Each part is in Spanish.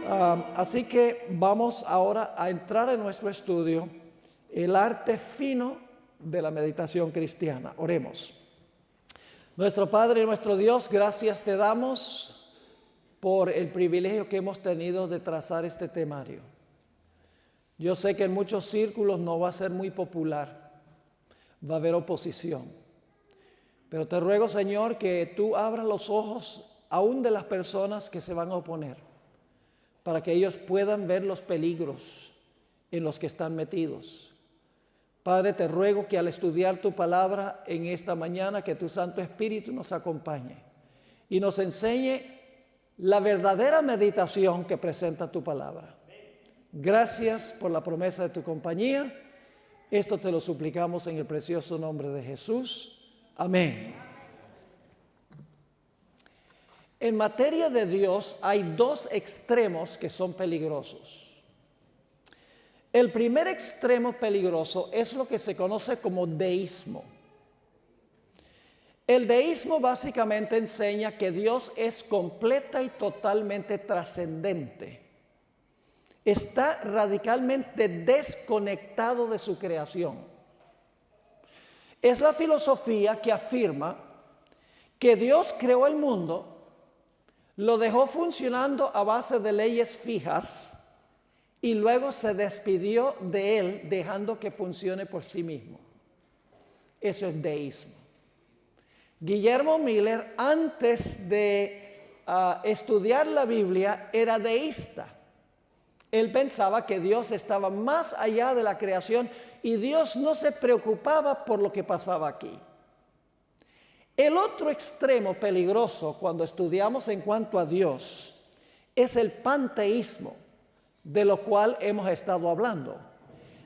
Así que vamos ahora a entrar en nuestro estudio, el arte fino de la meditación cristiana. Oremos. Nuestro Padre y nuestro Dios, gracias te damos por el privilegio que hemos tenido de trazar este temario. Yo sé que en muchos círculos no va a ser muy popular, va a haber oposición. Pero te ruego, Señor, que tú abras los ojos aún de las personas que se van a oponer, para que ellos puedan ver los peligros en los que están metidos. Padre, te ruego que al estudiar tu palabra en esta mañana, que tu Santo Espíritu nos acompañe y nos enseñe la verdadera meditación que presenta tu palabra. Gracias por la promesa de tu compañía. Esto te lo suplicamos en el precioso nombre de Jesús. Amén. En materia de Dios hay dos extremos que son peligrosos. El primer extremo peligroso es lo que se conoce como deísmo. El deísmo básicamente enseña que Dios es completa y totalmente trascendente. Está radicalmente desconectado de su creación. Es la filosofía que afirma que Dios creó el mundo, lo dejó funcionando a base de leyes fijas y luego se despidió de él dejando que funcione por sí mismo. Eso es deísmo. Guillermo Miller, antes de estudiar la Biblia, era deísta. Él pensaba que Dios estaba más allá de la creación y Dios no se preocupaba por lo que pasaba aquí. El otro extremo peligroso cuando estudiamos en cuanto a Dios es el panteísmo, de lo cual hemos estado hablando.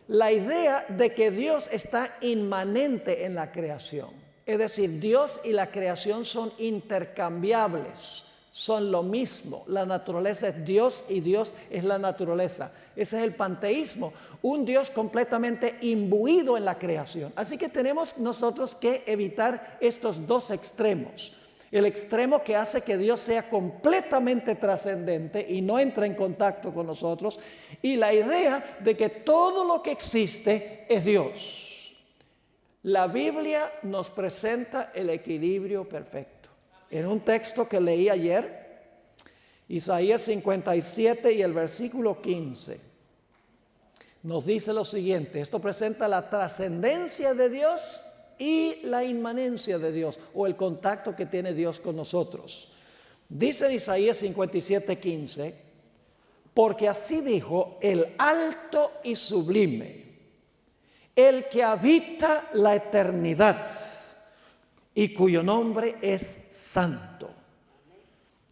La idea de que Dios está inmanente en la creación, es decir, Dios y la creación son intercambiables, son lo mismo. La naturaleza es Dios y Dios es la naturaleza. Ese es el panteísmo, un Dios completamente imbuido en la creación. Así que tenemos nosotros que evitar estos dos extremos. El extremo que hace que Dios sea completamente trascendente y no entra en contacto con nosotros, y la idea de que todo lo que existe es Dios. La Biblia nos presenta el equilibrio perfecto. En un texto que leí ayer, Isaías 57 y el versículo 15, nos dice lo siguiente. Esto presenta la trascendencia de Dios y la inmanencia de Dios, o el contacto que tiene Dios con nosotros. Dice en Isaías 57, 15, porque así dijo el alto y sublime, el que habita la eternidad y cuyo nombre es santo.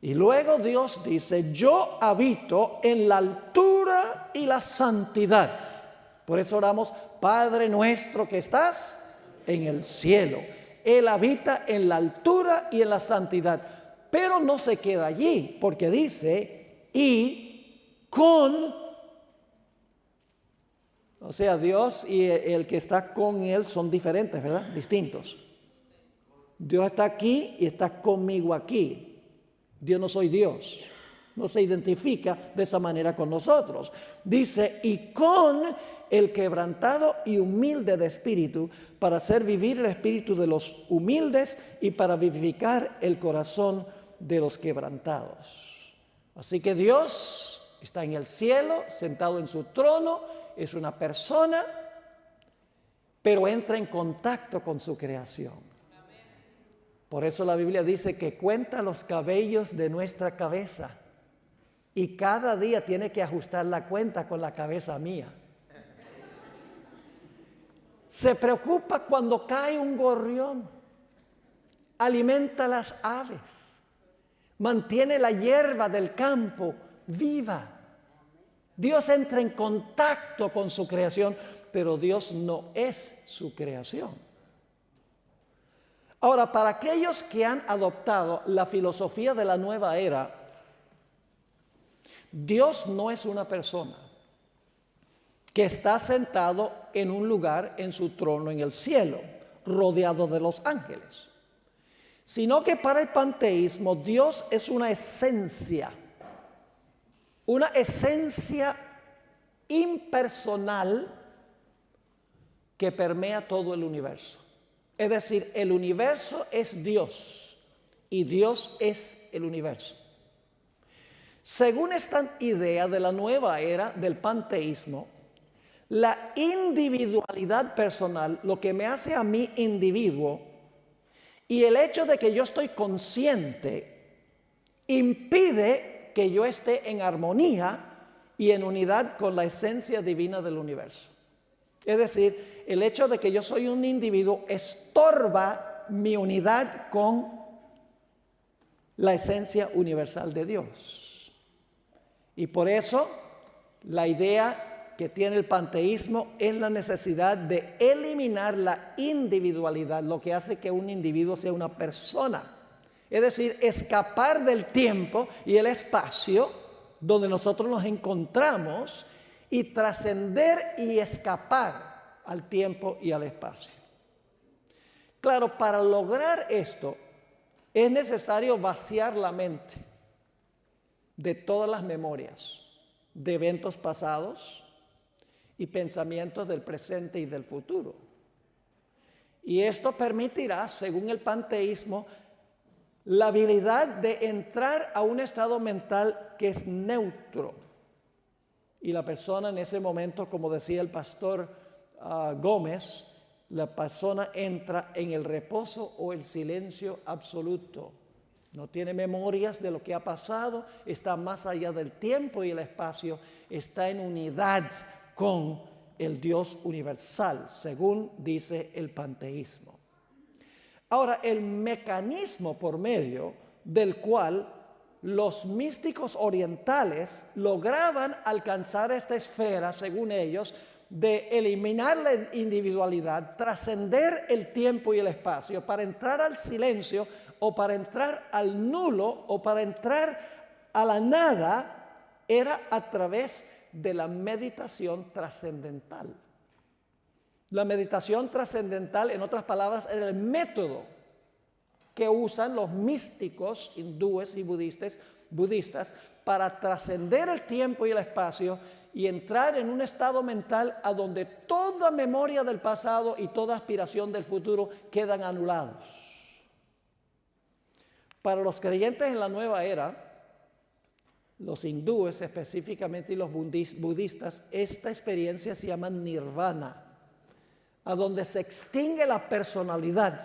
Y luego Dios dice, yo habito en la altura y la santidad. Por eso oramos, Padre nuestro que estás en el cielo. Él habita en la altura y en la santidad. Pero no se queda allí, porque dice, y con, o sea, Dios y el que está con él son diferentes, ¿verdad? Distintos. Dios está aquí y está conmigo aquí. Dios no soy Dios. No se identifica de esa manera con nosotros. Dice, y con el quebrantado y humilde de espíritu, para hacer vivir el espíritu de los humildes y para vivificar el corazón de los quebrantados. Así que Dios está en el cielo, sentado en su trono, es una persona, pero entra en contacto con su creación. Por eso la Biblia dice que cuenta los cabellos de nuestra cabeza y cada día tiene que ajustar la cuenta con la cabeza mía. Se preocupa cuando cae un gorrión, alimenta las aves, mantiene la hierba del campo viva. Dios entra en contacto con su creación, pero Dios no es su creación. Ahora, para aquellos que han adoptado la filosofía de la nueva era, Dios no es una persona que está sentado en un lugar en su trono en el cielo, rodeado de los ángeles, sino que para el panteísmo Dios es una esencia, una esencia impersonal que permea todo el universo. Es decir, el universo es Dios y Dios es el universo. Según esta idea de la nueva era del panteísmo, la individualidad personal, lo que me hace a mí individuo, y el hecho de que yo estoy consciente, impide que yo esté en armonía y en unidad con la esencia divina del universo. Es decir, el hecho de que yo soy un individuo estorba mi unidad con la esencia universal de Dios. Y por eso la idea que tiene el panteísmo es la necesidad de eliminar la individualidad, lo que hace que un individuo sea una persona. Es decir, escapar del tiempo y el espacio donde nosotros nos encontramos y trascender y escapar al tiempo y al espacio. Claro, para lograr esto es necesario vaciar la mente de todas las memorias de eventos pasados y pensamientos del presente y del futuro. Y esto permitirá, según el panteísmo, la habilidad de entrar a un estado mental que es neutro. Y la persona en ese momento, como decía el pastor Gómez, la persona entra en el reposo o el silencio absoluto. No tiene memorias de lo que ha pasado, está más allá del tiempo y el espacio, está en unidad con el Dios universal, según dice el panteísmo. Ahora, el mecanismo por medio del cual los místicos orientales lograban alcanzar esta esfera, según ellos, de eliminar la individualidad, trascender el tiempo y el espacio para entrar al silencio o para entrar al nulo o para entrar a la nada, era a través de la meditación trascendental. La meditación trascendental, en otras palabras, era el método que usan los místicos hindúes y budistas para trascender el tiempo y el espacio y entrar en un estado mental a donde toda memoria del pasado y toda aspiración del futuro quedan anulados. Para los creyentes en la nueva era, los hindúes específicamente y los budistas, esta experiencia se llama nirvana, a donde se extingue la personalidad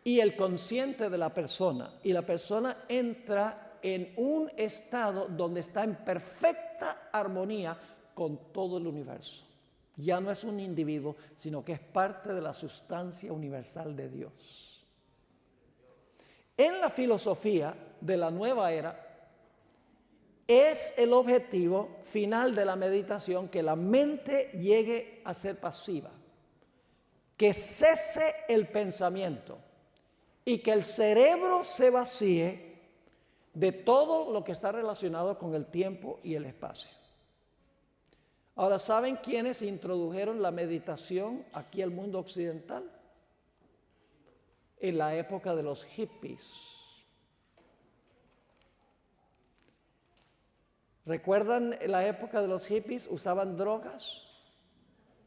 y el consciente de la persona, y la persona entra en un estado donde está en perfecta armonía con todo el universo. Ya no es un individuo, sino que es parte de la sustancia universal de Dios. En la filosofía de la nueva era, es el objetivo final de la meditación que la mente llegue a ser pasiva, que cese el pensamiento y que el cerebro se vacíe de todo lo que está relacionado con el tiempo y el espacio. Ahora, ¿saben quiénes introdujeron la meditación aquí al mundo occidental? En la época de los hippies. ¿Recuerdan la época de los hippies? ¿Usaban drogas?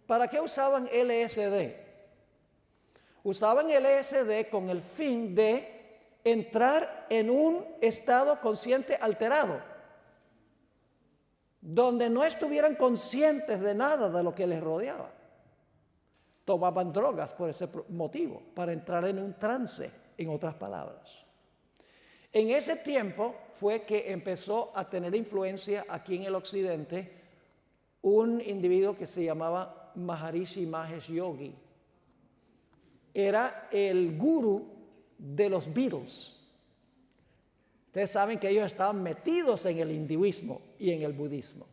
¿Para qué usaban LSD? Usaban LSD con el fin de entrar en un estado consciente alterado, donde no estuvieran conscientes de nada de lo que les rodeaba. Tomaban drogas por ese motivo, para entrar en un trance, en otras palabras. En ese tiempo fue que empezó a tener influencia aquí en el occidente un individuo que se llamaba Maharishi Mahesh Yogi. Era el gurú de los Beatles. Ustedes saben que ellos estaban metidos en el hinduismo y en el budismo.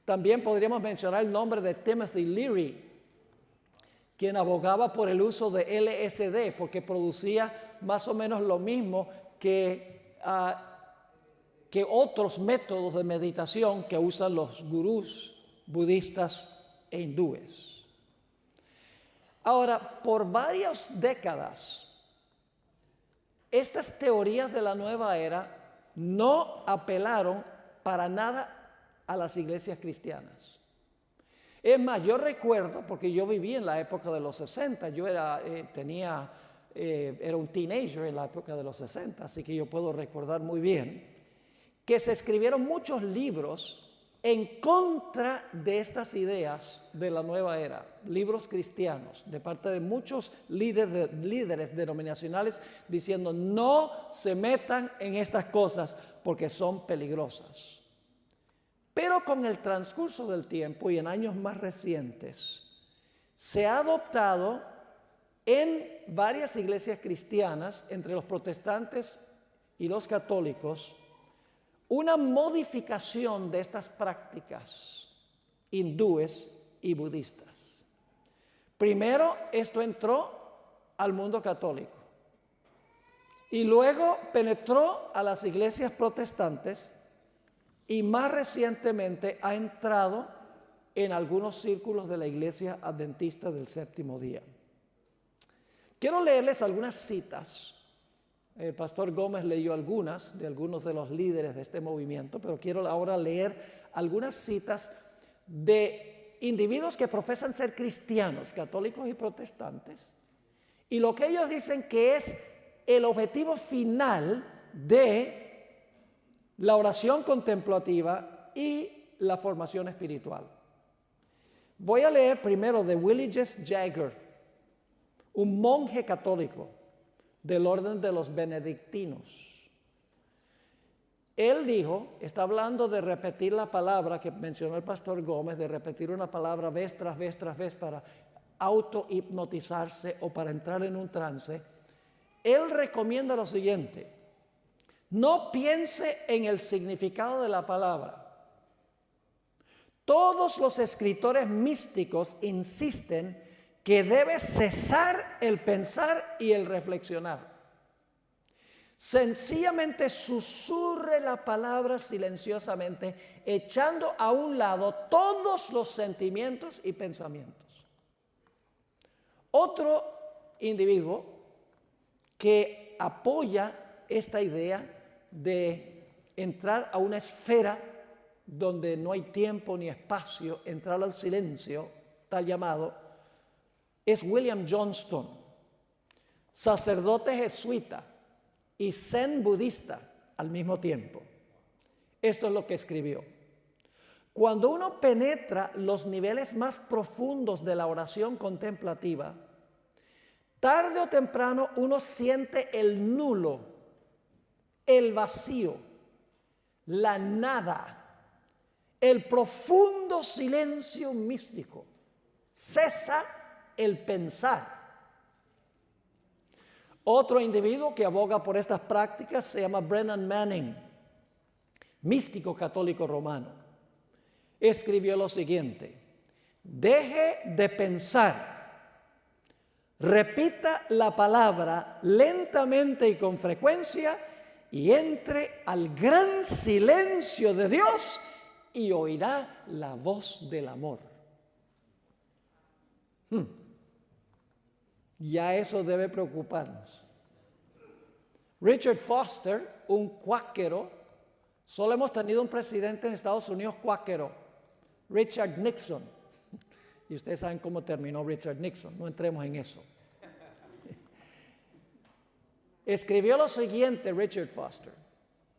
También podríamos mencionar el nombre de Timothy Leary, quien abogaba por el uso de LSD porque producía más o menos lo mismo que otros métodos de meditación que usan los gurús budistas e hindúes. Ahora, por varias décadas, estas teorías de la nueva era no apelaron para nada a las iglesias cristianas. Es más, yo recuerdo, porque yo viví en la época de los 60, yo era un teenager en la época de los 60, así que yo puedo recordar muy bien, que se escribieron muchos libros en contra de estas ideas de la nueva era, libros cristianos, de parte de muchos líderes denominacionales diciendo no se metan en estas cosas porque son peligrosas. Pero con el transcurso del tiempo y en años más recientes, se ha adoptado en varias iglesias cristianas, entre los protestantes y los católicos, una modificación de estas prácticas hindúes y budistas. Primero, esto entró al mundo católico y luego penetró a las iglesias protestantes y más recientemente ha entrado en algunos círculos de la Iglesia Adventista del Séptimo Día. Quiero leerles algunas citas. El pastor Gómez leyó algunas de algunos de los líderes de este movimiento, pero quiero ahora leer algunas citas de individuos que profesan ser cristianos, católicos y protestantes, y lo que ellos dicen que es el objetivo final de la oración contemplativa y la formación espiritual. Voy a leer primero de Willie J. Jagger, un monje católico del orden de los benedictinos. Él dijo, está hablando de repetir la palabra que mencionó el pastor Gómez, de repetir una palabra vez tras vez tras vez para auto-hipnotizarse o para entrar en un trance. Él recomienda lo siguiente: no piense en el significado de la palabra. Todos los escritores místicos insisten que debe cesar el pensar y el reflexionar. Sencillamente susurre la palabra silenciosamente, echando a un lado todos los sentimientos y pensamientos. Otro individuo que apoya esta idea de entrar a una esfera donde no hay tiempo ni espacio, entrar al silencio, tal llamado, es William Johnston, sacerdote jesuita y zen budista al mismo tiempo. Esto es lo que escribió: cuando uno penetra los niveles más profundos de la oración contemplativa, tarde o temprano uno siente el nulo, el vacío, la nada, el profundo silencio místico. Cesa el pensar. Otro individuo que aboga por estas prácticas se llama Brennan Manning, místico católico romano. Escribió lo siguiente: deje de pensar, repita la palabra lentamente y con frecuencia y entre al gran silencio de Dios y oirá la voz del amor. Ya eso debe preocuparnos. Richard Foster, un cuáquero, solo hemos tenido un presidente en Estados Unidos cuáquero, Richard Nixon. Y ustedes saben cómo terminó Richard Nixon, no entremos en eso. Escribió lo siguiente Richard Foster,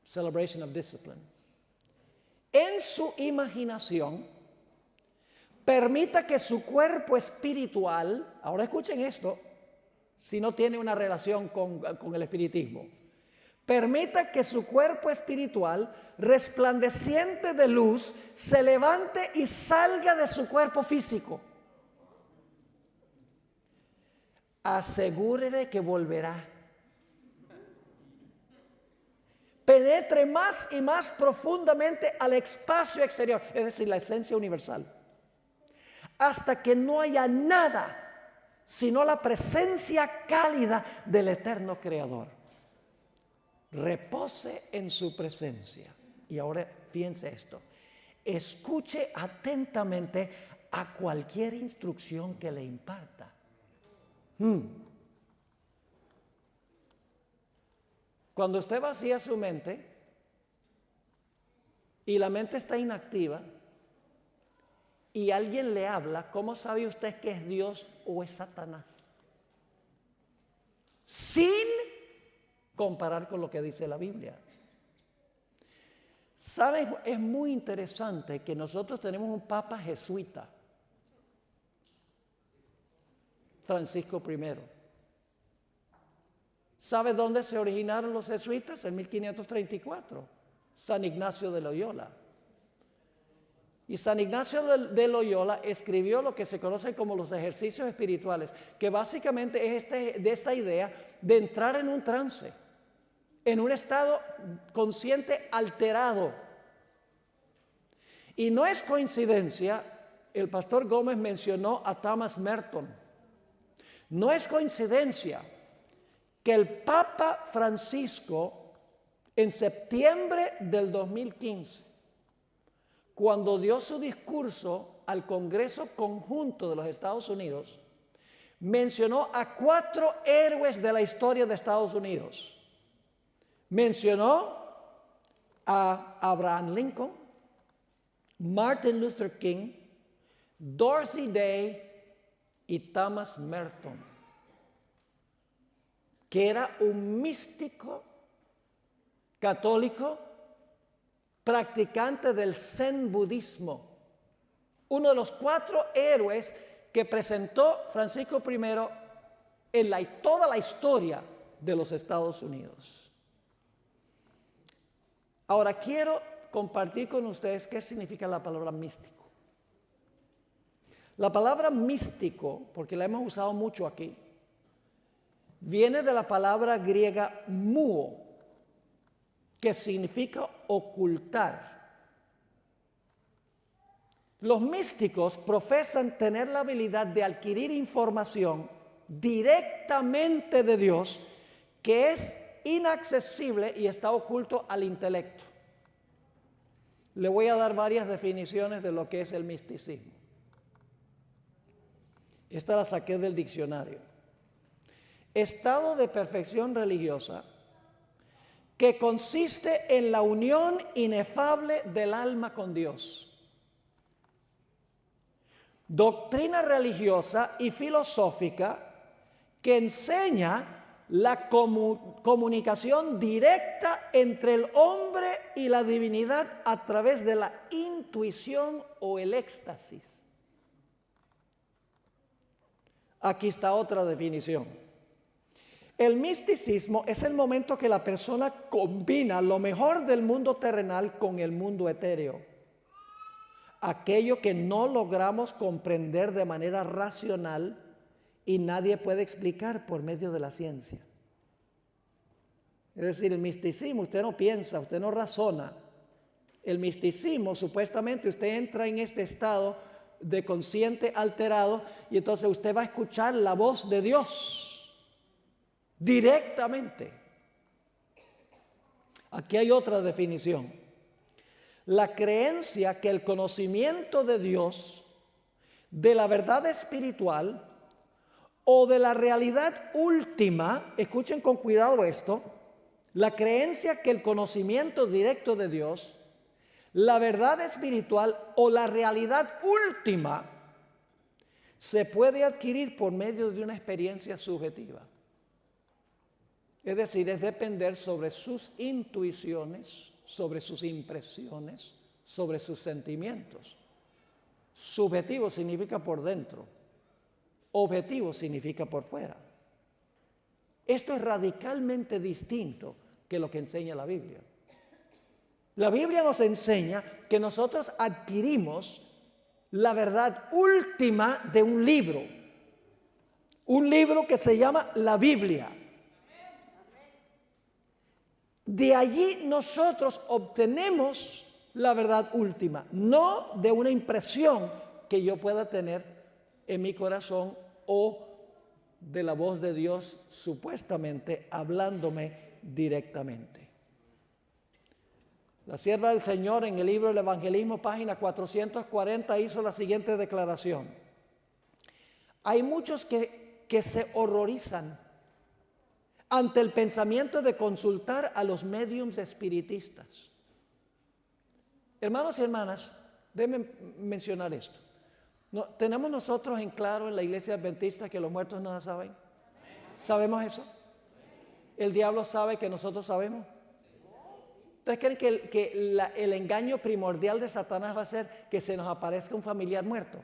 Celebration of Discipline: en su imaginación, permita que su cuerpo espiritual, ahora escuchen esto, si no tiene una relación con el espiritismo, permita que su cuerpo espiritual, resplandeciente de luz, se levante y salga de su cuerpo físico. Asegúrele que volverá. Penetre más y más profundamente al espacio exterior, es decir, la esencia universal, hasta que no haya nada sino la presencia cálida del eterno Creador. Repose en su presencia. Y ahora piense esto: escuche atentamente a cualquier instrucción que le imparta. Cuando usted vacía su mente, y la mente está inactiva y alguien le habla, ¿cómo sabe usted que es Dios o es Satanás? Sin comparar con lo que dice la Biblia. ¿Saben? Es muy interesante que nosotros tenemos un papa jesuita, Francisco I. ¿Sabe dónde se originaron los jesuitas? En 1534, San Ignacio de Loyola. Y San Ignacio de Loyola escribió lo que se conoce como los ejercicios espirituales, que básicamente es de esta idea de entrar en un trance, en un estado consciente alterado. Y no es coincidencia, el pastor Gómez mencionó a Thomas Merton. No es coincidencia que el Papa Francisco, en septiembre del 2015, cuando dio su discurso al Congreso Conjunto de los Estados Unidos, mencionó a 4 héroes de la historia de Estados Unidos. Mencionó a Abraham Lincoln, Martin Luther King, Dorothy Day y Thomas Merton, que era un místico católico practicante del Zen budismo, uno de los 4 héroes que presentó Francisco I en toda la historia de los Estados Unidos. Ahora quiero compartir con ustedes qué significa la palabra místico. La palabra místico, porque la hemos usado mucho aquí, viene de la palabra griega muo, que significa ocultar. Los místicos profesan tener la habilidad de adquirir información directamente de Dios que es inaccesible y está oculto al intelecto. Le voy a dar varias definiciones de lo que es el misticismo. Esta la saqué del diccionario. Estado de perfección religiosa que consiste en la unión inefable del alma con Dios. Doctrina religiosa y filosófica que enseña la comunicación directa entre el hombre y la divinidad a través de la intuición o el éxtasis. Aquí está otra definición. El misticismo es el momento que la persona combina lo mejor del mundo terrenal con el mundo etéreo. Aquello que no logramos comprender de manera racional y nadie puede explicar por medio de la ciencia. Es decir, el misticismo, usted no piensa, usted no razona. El misticismo, supuestamente, usted entra en este estado de consciente alterado y entonces usted va a escuchar la voz de Dios directamente. Aquí hay otra definición. La creencia que el conocimiento de Dios, de la verdad espiritual o de la realidad última, escuchen con cuidado esto, la creencia que el conocimiento directo de Dios, la verdad espiritual o la realidad última se puede adquirir por medio de una experiencia subjetiva. Es decir, es depender sobre sus intuiciones, sobre sus impresiones, sobre sus sentimientos. Subjetivo significa por dentro, objetivo significa por fuera. Esto es radicalmente distinto que lo que enseña la Biblia. La Biblia nos enseña que nosotros adquirimos la verdad última de un libro que se llama la Biblia. De allí nosotros obtenemos la verdad última, no de una impresión que yo pueda tener en mi corazón o de la voz de Dios supuestamente hablándome directamente. La sierva del Señor en el libro del Evangelismo, página 440, hizo la siguiente declaración. Hay muchos que se horrorizan ante el pensamiento de consultar a los médiums espiritistas. Hermanos y hermanas, déjenme mencionar esto. No, ¿tenemos nosotros en claro en la iglesia adventista que los muertos nada saben? ¿Sabemos eso? ¿El diablo sabe que nosotros sabemos? ¿Ustedes creen que el engaño primordial de Satanás va a ser que se nos aparezca un familiar muerto?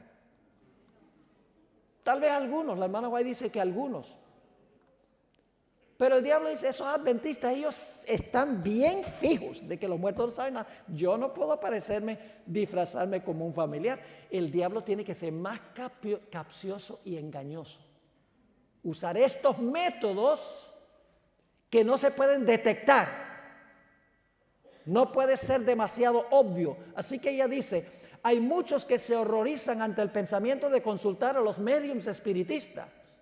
Tal vez algunos, la hermana White dice que algunos. Pero el diablo dice, esos adventistas, ellos están bien fijos de que los muertos no saben nada. Yo no puedo disfrazarme como un familiar. El diablo tiene que ser más capcioso y engañoso. Usar estos métodos que no se pueden detectar. No puede ser demasiado obvio. Así que ella dice, hay muchos que se horrorizan ante el pensamiento de consultar a los médiums espiritistas,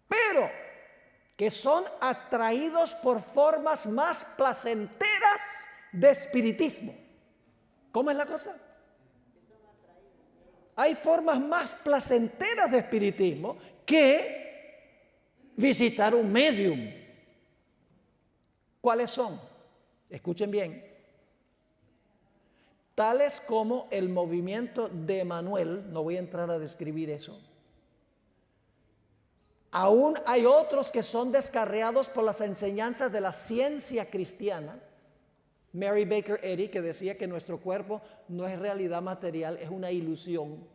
pero que son atraídos por formas más placenteras de espiritismo. ¿Cómo es la cosa? Hay formas más placenteras de espiritismo que visitar un medium. ¿Cuáles son? Escuchen bien. Tales como el movimiento de Emanuel, no voy a entrar a describir eso. Aún hay otros que son descarriados por las enseñanzas de la ciencia cristiana. Mary Baker Eddy, que decía que nuestro cuerpo no es realidad material, es una ilusión.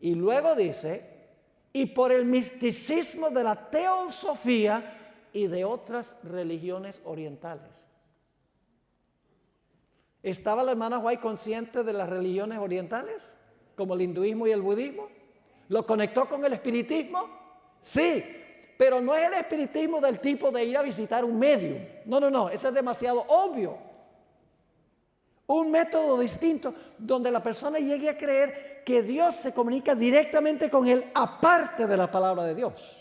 Y luego dice, y por el misticismo de la teosofía y de otras religiones orientales. ¿Estaba la hermana White consciente de las religiones orientales? Como el hinduismo y el budismo. ¿Lo conectó con el espiritismo? Sí, pero no es el espiritismo del tipo de ir a visitar un medium. No, eso es demasiado obvio. Un método distinto donde la persona llegue a creer que Dios se comunica directamente con él aparte de la palabra de Dios.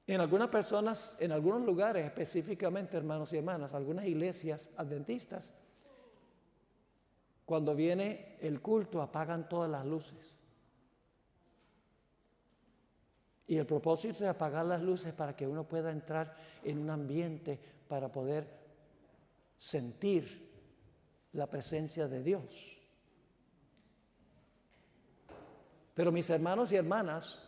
En algunas personas, en algunos lugares específicamente, hermanos y hermanas, algunas iglesias adventistas, cuando viene el culto apagan todas las luces. Y el propósito es apagar las luces para que uno pueda entrar en un ambiente para poder sentir la presencia de Dios. Pero mis hermanos y hermanas,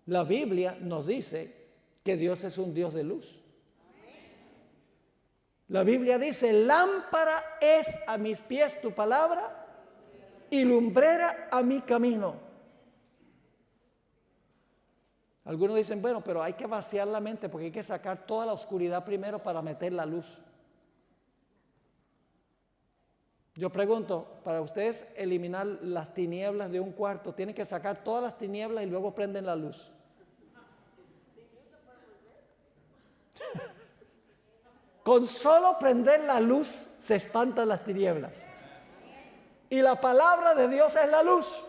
la Biblia nos dice que Dios es un Dios de luz. La Biblia dice, lámpara es a mis pies tu palabra y lumbrera a mi camino. Algunos dicen, bueno, pero hay que vaciar la mente porque hay que sacar toda la oscuridad primero para meter la luz. Yo pregunto, para ustedes eliminar las tinieblas de un cuarto, tienen que sacar todas las tinieblas y luego prenden la luz. Con solo prender la luz se espantan las tinieblas. Y la palabra de Dios es la luz.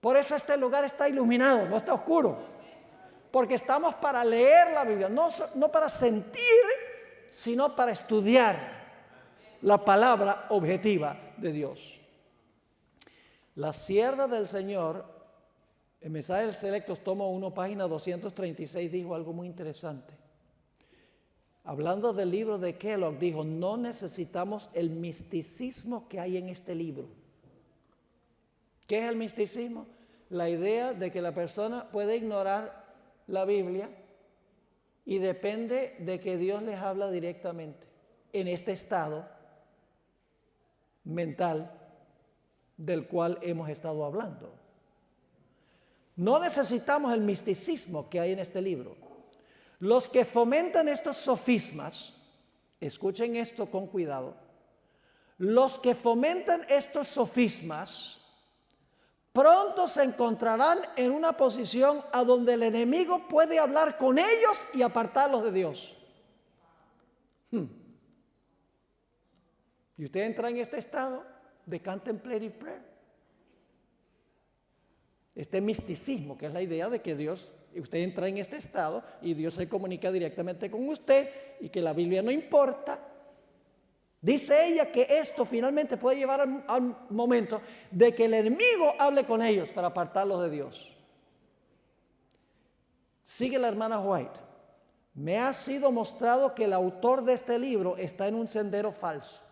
Por eso este lugar está iluminado, no está oscuro. Porque estamos para leer la Biblia, no para sentir, sino para estudiar la palabra objetiva de Dios. La sierva del Señor, en Mensajes Selectos, tomo 1, página 236, dijo algo muy interesante. Hablando del libro de Kellogg, dijo, no necesitamos el misticismo que hay en este libro. ¿Qué es el misticismo? La idea de que la persona puede ignorar la Biblia y depende de que Dios les habla directamente en este estado mental del cual hemos estado hablando. No necesitamos el misticismo que hay en este libro. Los que fomentan estos sofismas, escuchen esto con cuidado, los que fomentan estos sofismas pronto se encontrarán en una posición a donde el enemigo puede hablar con ellos y apartarlos de Dios. Y usted entra en este estado de contemplative prayer. Este misticismo, que es la idea de que Dios, usted entra en este estado y Dios se comunica directamente con usted y que la Biblia no importa. Dice ella que esto finalmente puede llevar al momento de que el enemigo hable con ellos para apartarlos de Dios. Sigue la hermana White. Me ha sido mostrado que el autor de este libro está en un sendero falso.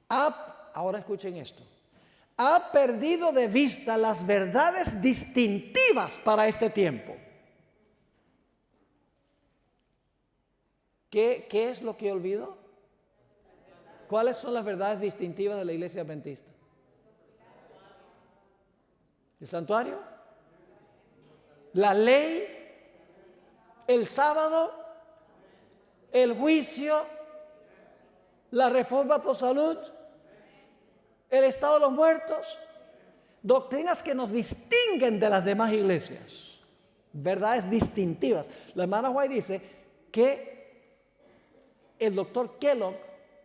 Ahora escuchen esto. Ha perdido de vista las verdades distintivas para este tiempo. ¿Qué es lo que olvidó? ¿Cuáles son las verdades distintivas de la iglesia adventista? ¿El santuario? ¿La ley? ¿El sábado? ¿El juicio? ¿La reforma por salud? ¿El estado de los muertos? Doctrinas que nos distinguen de las demás iglesias. Verdades distintivas. La hermana White dice que el doctor Kellogg,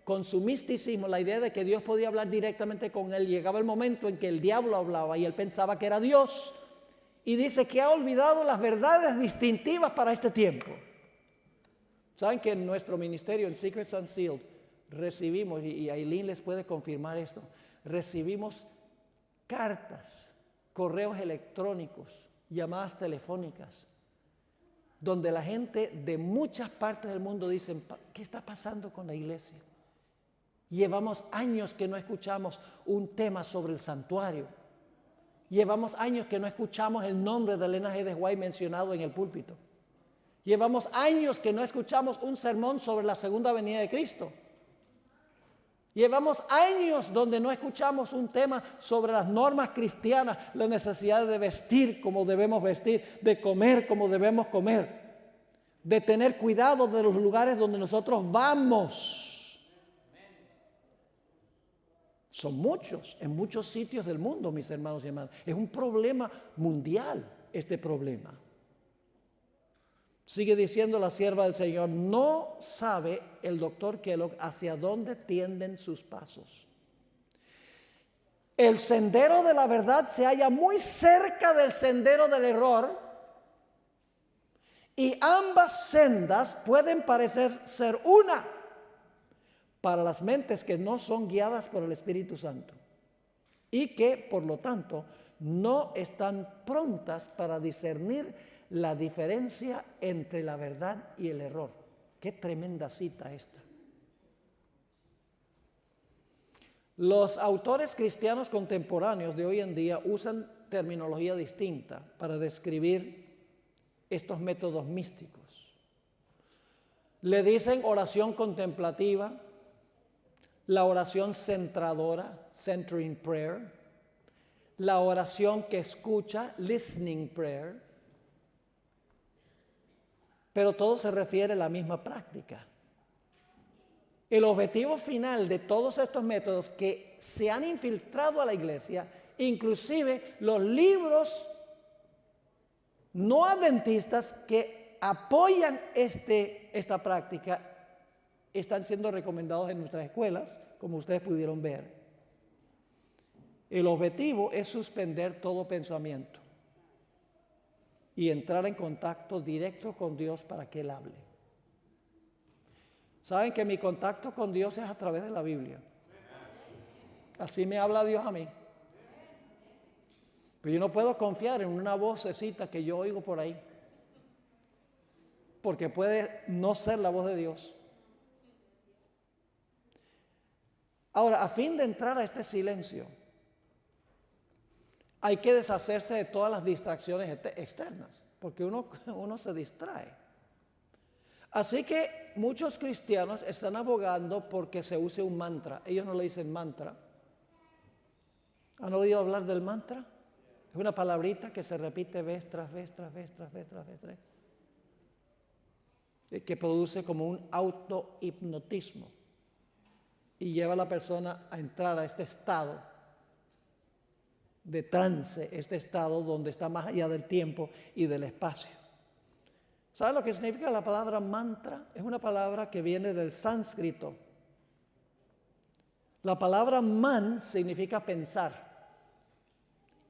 con su misticismo, la idea de que Dios podía hablar directamente con él, llegaba el momento en que el diablo hablaba y él pensaba que era Dios. Y dice que ha olvidado las verdades distintivas para este tiempo. ¿Saben que en nuestro ministerio, en Secrets Unsealed, recibimos, y Aileen les puede confirmar esto, recibimos cartas, correos electrónicos, llamadas telefónicas, donde la gente de muchas partes del mundo dicen, ¿qué está pasando con la iglesia? Llevamos años que no escuchamos un tema sobre el santuario. Llevamos años que no escuchamos el nombre de Elena G. de White mencionado en el púlpito. Llevamos años que no escuchamos un sermón sobre la segunda venida de Cristo. Llevamos años donde no escuchamos un tema sobre las normas cristianas, la necesidad de vestir como debemos vestir, de comer como debemos comer, de tener cuidado de los lugares donde nosotros vamos. Son muchos, en muchos sitios del mundo, mis hermanos y hermanas. Es un problema mundial, este problema. Sigue diciendo la sierva del Señor, no sabe el doctor Kellogg hacia dónde tienden sus pasos. El sendero de la verdad se halla muy cerca del sendero del error y ambas sendas pueden parecer ser una para las mentes que no son guiadas por el Espíritu Santo y que, por lo tanto, no están prontas para discernir la diferencia entre la verdad y el error. Qué tremenda cita esta. Los autores cristianos contemporáneos de hoy en día usan terminología distinta para describir estos métodos místicos. Le dicen oración contemplativa, la oración centradora, centering prayer, la oración que escucha, listening prayer, pero todo se refiere a la misma práctica. El objetivo final de todos estos métodos que se han infiltrado a la iglesia, inclusive los libros no adventistas que apoyan esta práctica, están siendo recomendados en nuestras escuelas, como ustedes pudieron ver. El objetivo es suspender todo pensamiento y entrar en contacto directo con Dios para que Él hable. Saben que mi contacto con Dios es a través de la Biblia. Así me habla Dios a mí. Pero yo no puedo confiar en una vocecita que yo oigo por ahí, porque puede no ser la voz de Dios. Ahora, a fin de entrar a este silencio, hay que deshacerse de todas las distracciones externas, porque uno se distrae. Así que muchos cristianos están abogando porque se use un mantra. Ellos no le dicen mantra. ¿Han oído hablar del mantra? Es una palabrita que se repite vez tras vez, tras vez, tras vez, tras vez, tras vez, que produce como un autohipnotismo y lleva a la persona a entrar a este estado de trance, este estado donde está más allá del tiempo y del espacio. ¿Sabe lo que significa la palabra mantra? Es una palabra que viene del sánscrito. La palabra man significa pensar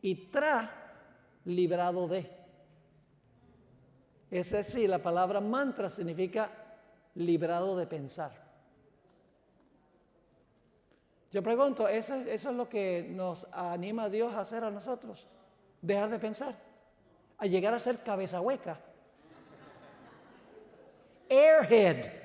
y tra, librado de. Es decir, la palabra mantra significa librado de pensar. Yo pregunto, ¿eso es lo que nos anima a Dios a hacer a nosotros? Dejar de pensar. a llegar a ser cabeza hueca. Airhead.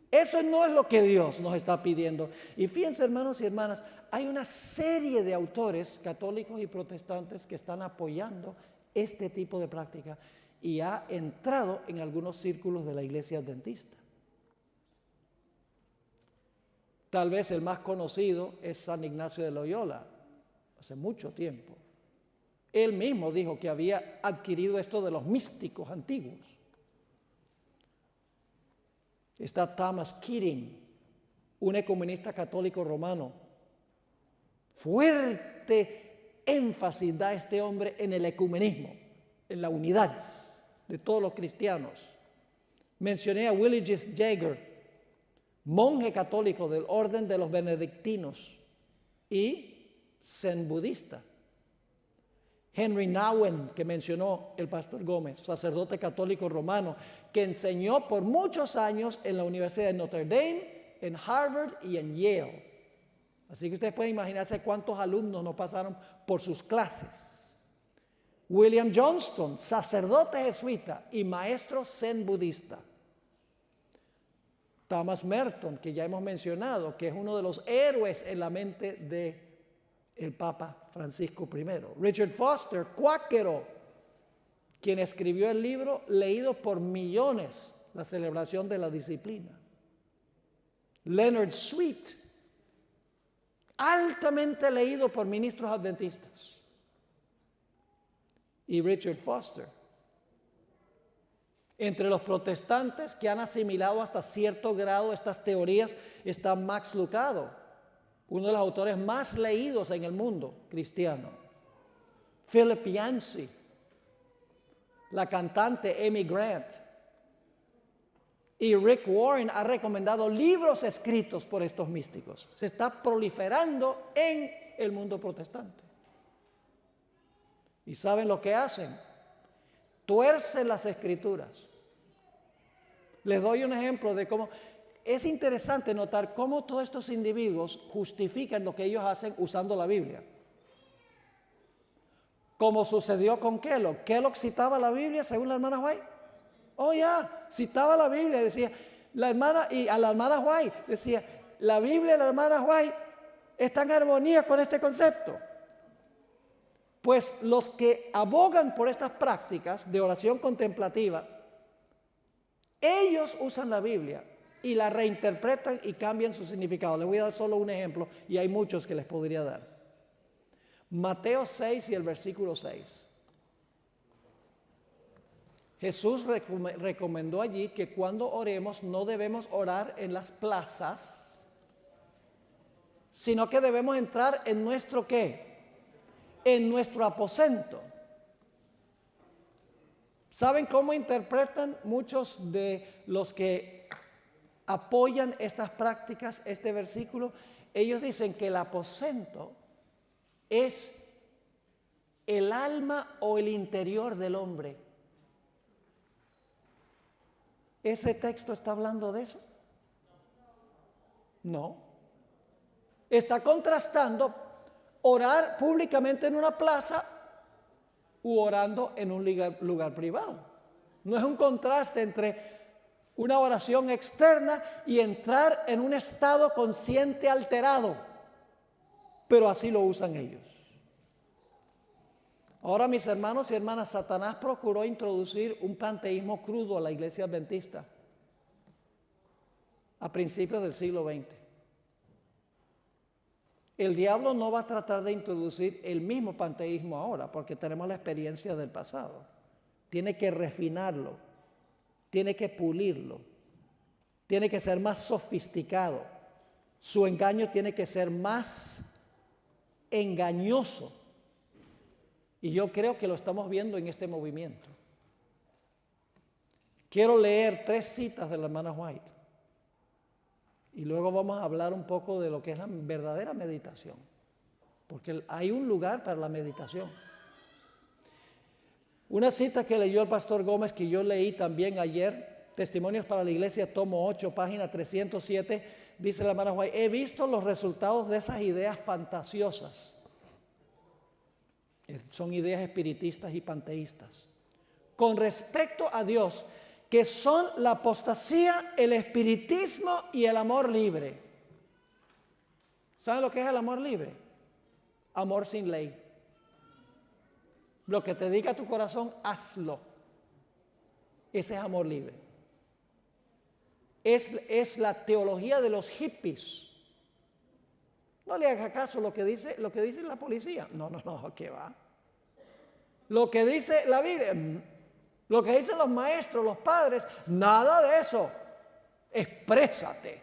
Eso no es lo que Dios nos está pidiendo. Y fíjense, hermanos y hermanas, hay una serie de autores católicos y protestantes que están apoyando este tipo de práctica y ha entrado en algunos círculos de la iglesia adventista. Tal vez el más conocido es San Ignacio de Loyola, hace mucho tiempo. Él mismo dijo que había adquirido esto de los místicos antiguos. Está Thomas Keating, un ecumenista católico romano. Fuerte énfasis da este hombre en el ecumenismo, en la unidad de todos los cristianos. Mencioné a Willigis Jaeger, monje católico del orden de los benedictinos y zen budista. Henry Nouwen, que mencionó el pastor Gómez, sacerdote católico romano, que enseñó por muchos años en la Universidad de Notre Dame, en Harvard y en Yale. Así que ustedes pueden imaginarse cuántos alumnos no pasaron por sus clases. William Johnston, sacerdote jesuita y maestro zen budista. Thomas Merton, que ya hemos mencionado, que es uno de los héroes en la mente del Papa Francisco I. Richard Foster, cuáquero, quien escribió el libro leído por millones, La celebración de la disciplina. Leonard Sweet, altamente leído por ministros adventistas. Y Richard Foster. Entre los protestantes que han asimilado hasta cierto grado estas teorías está Max Lucado, uno de los autores más leídos en el mundo cristiano. Philip Yancey, la cantante Amy Grant. Y Rick Warren ha recomendado libros escritos por estos místicos. Se está proliferando en el mundo protestante. ¿Y saben lo que hacen? Tuercen las escrituras. Les doy un ejemplo de cómo es interesante notar cómo todos estos individuos justifican lo que ellos hacen usando la Biblia. Como sucedió con Kellogg. Kellogg citaba la Biblia según la hermana White. Oh, ya, citaba la Biblia, decía la hermana, y a la hermana White decía, la Biblia de la hermana White está en armonía con este concepto. Pues los que abogan por estas prácticas de oración contemplativa, ellos usan la Biblia y la reinterpretan y cambian su significado. Les voy a dar solo un ejemplo y hay muchos que les podría dar. Mateo 6 y el versículo 6. Jesús recomendó allí que cuando oremos no debemos orar en las plazas, sino que debemos entrar en nuestro ¿qué? En nuestro aposento. ¿Saben cómo interpretan muchos de los que apoyan estas prácticas este versículo? Ellos dicen que el aposento es el alma o el interior del hombre. ¿Ese texto está hablando de eso? No. Está contrastando orar públicamente en una plaza u orando en un lugar privado. No es un contraste entre una oración externa y entrar en un estado consciente alterado, pero así lo usan ellos. Ahora, mis hermanos y hermanas, Satanás procuró introducir un panteísmo crudo a la iglesia adventista a principios del siglo XX. El diablo no va a tratar de introducir el mismo panteísmo ahora, porque tenemos la experiencia del pasado. Tiene que refinarlo, tiene que pulirlo, tiene que ser más sofisticado. Su engaño tiene que ser más engañoso. Y yo creo que lo estamos viendo en este movimiento. Quiero leer 3 citas de la hermana White. Y luego vamos a hablar un poco de lo que es la verdadera meditación. Porque hay un lugar para la meditación. Una cita que leyó el pastor Gómez, que yo leí también ayer, Testimonios para la Iglesia, tomo 8, página 307, dice la hermana White, he visto los resultados de esas ideas fantasiosas. Son ideas espiritistas y panteístas. Con respecto a Dios, que son la apostasía, el espiritismo y el amor libre. ¿Saben lo que es el amor libre? Amor sin ley. Lo que te diga tu corazón, hazlo. Ese es amor libre. Es la teología de los hippies. No le haga caso lo que dice la policía. No, ¿qué va? Lo que dice la Biblia, lo que dicen los maestros, los padres, nada de eso. Exprésate.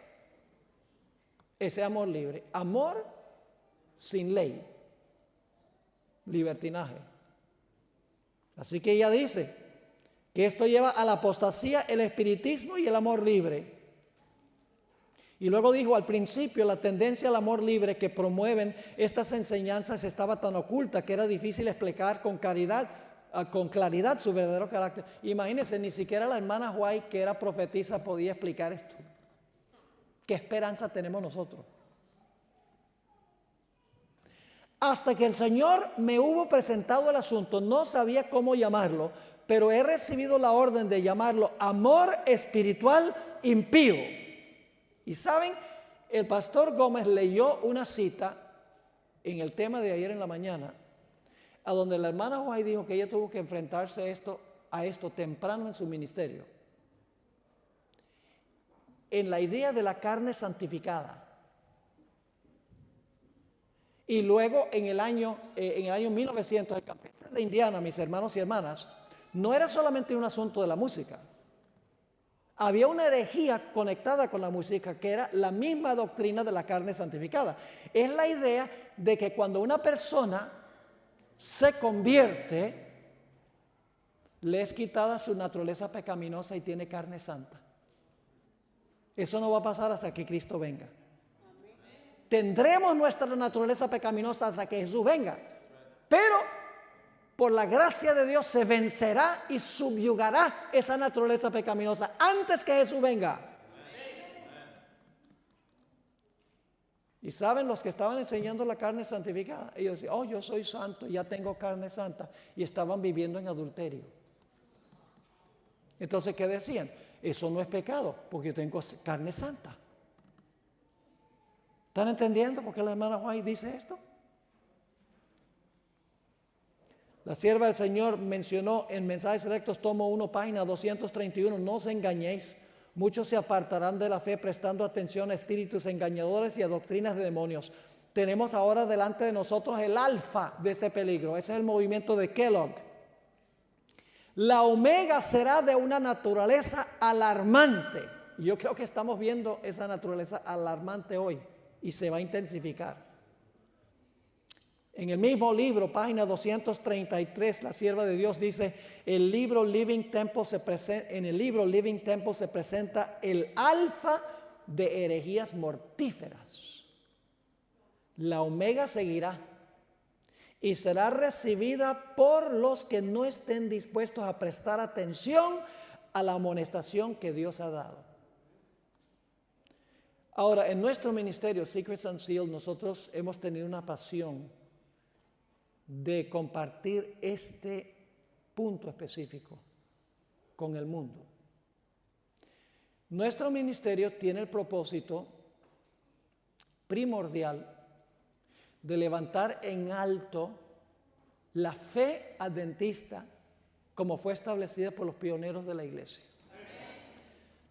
Ese amor libre. Amor sin ley. Libertinaje. Así que ella dice que esto lleva a la apostasía, el espiritismo y el amor libre. Y luego dijo, al principio la tendencia al amor libre que promueven estas enseñanzas estaba tan oculta que era difícil explicar con claridad su verdadero carácter. Imagínense, ni siquiera la hermana White, que era profetisa, podía explicar esto. ¿Qué esperanza tenemos nosotros? Hasta que el Señor me hubo presentado el asunto, no sabía cómo llamarlo, pero he recibido la orden de llamarlo amor espiritual impío. Y saben, el pastor Gómez leyó una cita en el tema de ayer en la mañana, a donde la hermana White dijo que ella tuvo que enfrentarse a esto temprano en su ministerio, en la idea de la carne santificada. Y luego en el año 1900, el campestre de Indiana, mis hermanos y hermanas, no era solamente un asunto de la música. Había una herejía conectada con la música que era la misma doctrina de la carne santificada. Es la idea de que cuando una persona se convierte, le es quitada su naturaleza pecaminosa y tiene carne santa. Eso no va a pasar hasta que Cristo venga. Tendremos nuestra naturaleza pecaminosa hasta que Jesús venga. Pero por la gracia de Dios se vencerá y subyugará esa naturaleza pecaminosa antes que Jesús venga. Y saben, los que estaban enseñando la carne santificada, ellos decían, oh, yo soy santo, ya tengo carne santa, y estaban viviendo en adulterio. Entonces, ¿qué decían? Eso no es pecado, porque yo tengo carne santa. ¿Están entendiendo por qué la hermana White dice esto? La sierva del Señor mencionó en Mensajes Selectos, tomo 1, página 231, no os engañéis, muchos se apartarán de la fe prestando atención a espíritus engañadores y a doctrinas de demonios. Tenemos ahora delante de nosotros el alfa de este peligro, ese es el movimiento de Kellogg. La omega será de una naturaleza alarmante. Yo creo que estamos viendo esa naturaleza alarmante hoy y se va a intensificar. En el mismo libro, página 233, la sierva de Dios dice, en el libro Living Temple se presenta el alfa de herejías mortíferas. La omega seguirá y será recibida por los que no estén dispuestos a prestar atención a la amonestación que Dios ha dado. Ahora, en nuestro ministerio, Secrets Unsealed, nosotros hemos tenido una pasión de compartir este punto específico con el mundo. Nuestro ministerio tiene el propósito primordial de levantar en alto la fe adventista como fue establecida por los pioneros de la iglesia.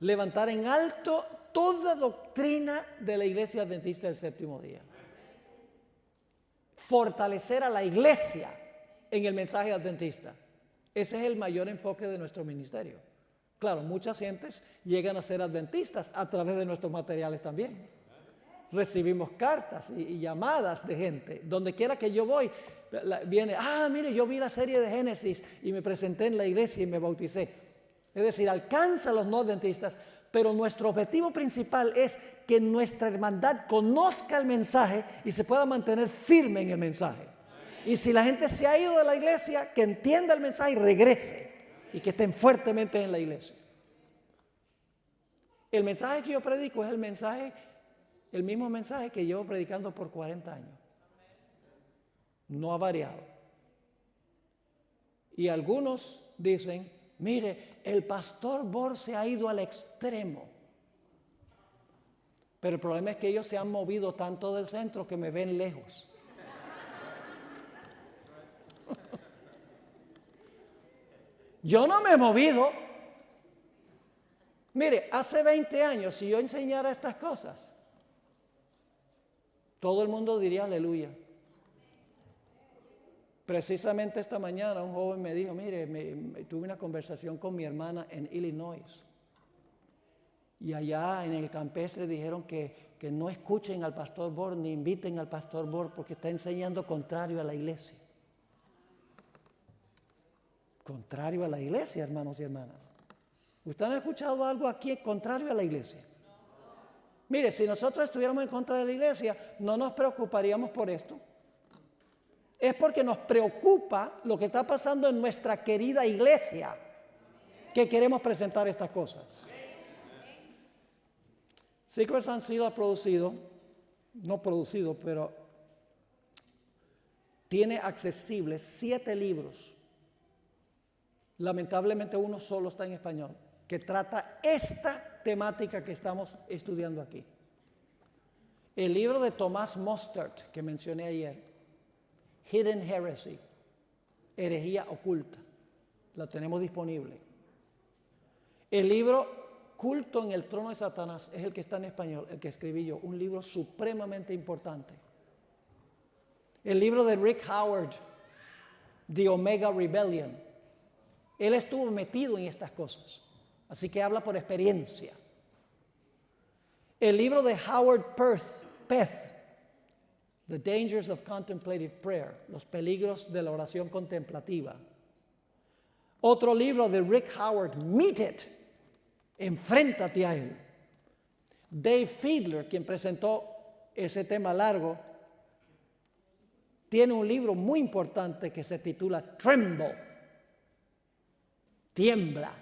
Levantar en alto toda doctrina de la iglesia adventista del séptimo día. Fortalecer a la iglesia en el mensaje adventista. Ese es el mayor enfoque de nuestro ministerio. Claro, muchas gentes llegan a ser adventistas a través de nuestros materiales también. Recibimos cartas y llamadas de gente. Donde quiera que yo voy, viene, mire, yo vi la serie de Génesis y me presenté en la iglesia y me bauticé. Es decir, alcanza a los no adventistas, pero nuestro objetivo principal es que nuestra hermandad conozca el mensaje y se pueda mantener firme en el mensaje. Y si la gente se ha ido de la iglesia, que entienda el mensaje y regrese y que estén fuertemente en la iglesia. El mensaje que yo predico es el mismo mensaje que llevo predicando por 40 años. No ha variado. Y algunos dicen, mire, el pastor Bor se ha ido al extremo. Pero el problema es que ellos se han movido tanto del centro que me ven lejos. Yo no me he movido. Mire, hace 20 años, si yo enseñara estas cosas, todo el mundo diría aleluya. Precisamente esta mañana un joven me dijo, mire, tuve una conversación con mi hermana en Illinois. Y allá en el campestre dijeron que no escuchen al pastor Bor ni inviten al pastor Bor porque está enseñando contrario a la iglesia. Contrario a la iglesia, hermanos y hermanas. ¿Usted ha escuchado algo aquí contrario a la iglesia? Mire, si nosotros estuviéramos en contra de la iglesia, no nos preocuparíamos por esto. Es porque nos preocupa lo que está pasando en nuestra querida iglesia que queremos presentar estas cosas. Seekers han sido pero tiene accesibles 7 libros. Lamentablemente uno solo está en español, que trata esta temática que estamos estudiando aquí. El libro de Thomas Mostert, que mencioné ayer, Hidden Heresy, herejía oculta, la tenemos disponible. El libro Culto en el trono de Satanás es el que está en español, el que escribí yo, un libro supremamente importante. El libro de Rick Howard, The Omega Rebellion, él estuvo metido en estas cosas, así que habla por experiencia. El libro de Howard Peth, The Dangers of Contemplative Prayer, los peligros de la oración contemplativa. Otro libro de Rick Howard, Meet It, enfréntate a él. Dave Fiedler, quien presentó ese tema largo, tiene un libro muy importante que se titula Tremble, tiembla,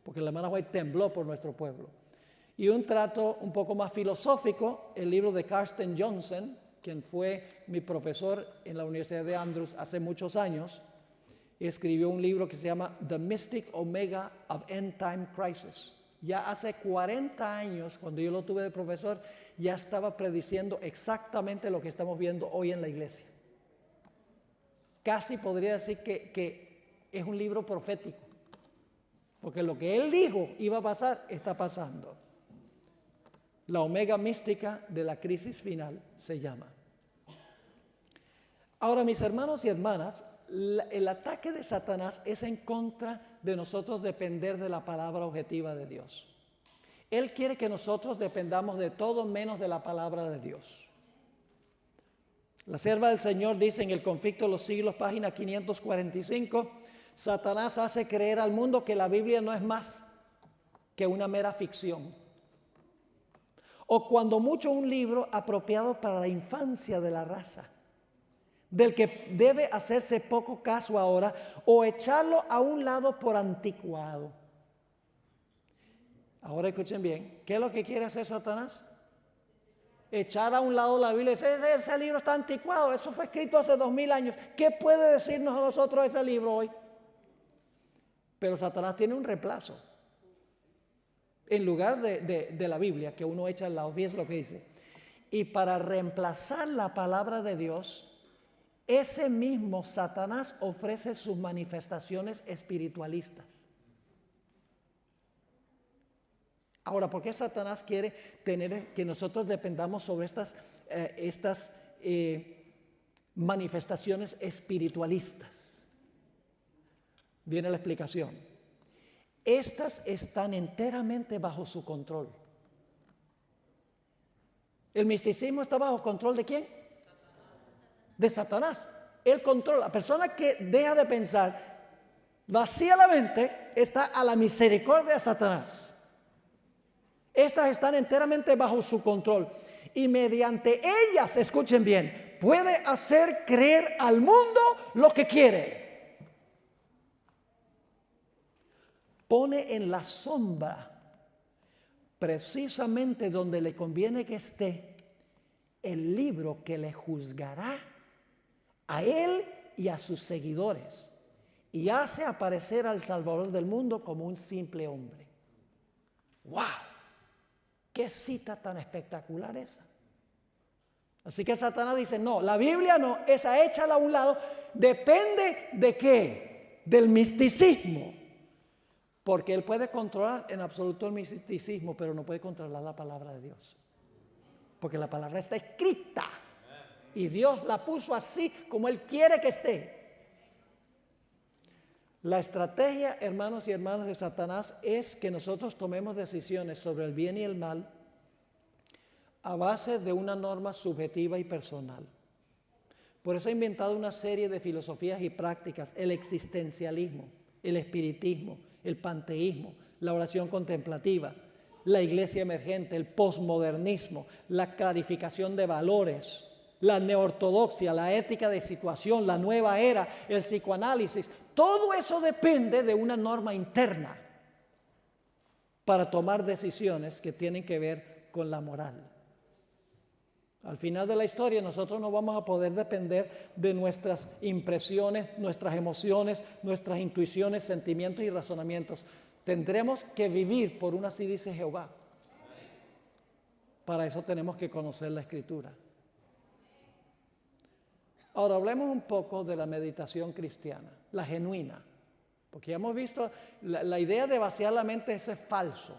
porque la hermana White tembló por nuestro pueblo. Y un trato un poco más filosófico, el libro de Carsten Johnson, quien fue mi profesor en la Universidad de Andrews hace muchos años, escribió un libro que se llama The Mystic Omega of End Time Crisis. Ya hace 40 años, cuando yo lo tuve de profesor, ya estaba prediciendo exactamente lo que estamos viendo hoy en la iglesia. Casi podría decir que es un libro profético, porque lo que él dijo iba a pasar, está pasando. La omega mística de la crisis final se llama. Ahora, mis hermanos y hermanas, el ataque de Satanás es en contra de nosotros depender de la palabra objetiva de Dios. Él quiere que nosotros dependamos de todo menos de la palabra de Dios. La sierva del Señor dice en el Conflicto de los Siglos, página 545, Satanás hace creer al mundo que la Biblia no es más que una mera ficción. O cuando mucho un libro apropiado para la infancia de la raza, del que debe hacerse poco caso ahora, o echarlo a un lado por anticuado. Ahora escuchen bien, ¿qué es lo que quiere hacer Satanás? Echar a un lado la Biblia. Ese libro está anticuado, eso fue escrito hace 2000 años. ¿Qué puede decirnos a nosotros ese libro hoy? Pero Satanás tiene un reemplazo. En lugar de la Biblia, que uno echa al lado, fíjense lo que dice. Y para reemplazar la palabra de Dios, ese mismo Satanás ofrece sus manifestaciones espiritualistas. Ahora, ¿por qué Satanás quiere tener que nosotros dependamos sobre estas manifestaciones espiritualistas? Viene la explicación. Estas están enteramente bajo su control. ¿El misticismo está bajo control de quién? De Satanás. Él controla. La persona que deja de pensar, vacía la mente, está a la misericordia de Satanás. Estas están enteramente bajo su control. Y mediante ellas, escuchen bien, puede hacer creer al mundo lo que quiere. Pone en la sombra, precisamente donde le conviene que esté, el libro que le juzgará a él y a sus seguidores y hace aparecer al Salvador del mundo como un simple hombre. ¡Wow! ¡Qué cita tan espectacular esa! Así que Satanás dice, no, la Biblia no, esa échala a un lado. ¿Depende de qué? Del misticismo. Porque él puede controlar en absoluto el misticismo, pero no puede controlar la palabra de Dios. Porque la palabra está escrita. Y Dios la puso así como Él quiere que esté. La estrategia, hermanos y hermanas, de Satanás es que nosotros tomemos decisiones sobre el bien y el mal a base de una norma subjetiva y personal. Por eso ha inventado una serie de filosofías y prácticas: el existencialismo, el espiritismo, el panteísmo, la oración contemplativa, la iglesia emergente, el posmodernismo, la clarificación de valores, la neortodoxia, la ética de situación, la nueva era, el psicoanálisis. Todo eso depende de una norma interna para tomar decisiones que tienen que ver con la moral. Al final de la historia nosotros no vamos a poder depender de nuestras impresiones, nuestras emociones, nuestras intuiciones, sentimientos y razonamientos. Tendremos que vivir por una, así dice Jehová. Para eso tenemos que conocer la Escritura. Ahora hablemos un poco de la meditación cristiana, la genuina. Porque ya hemos visto, la idea de vaciar la mente es falso.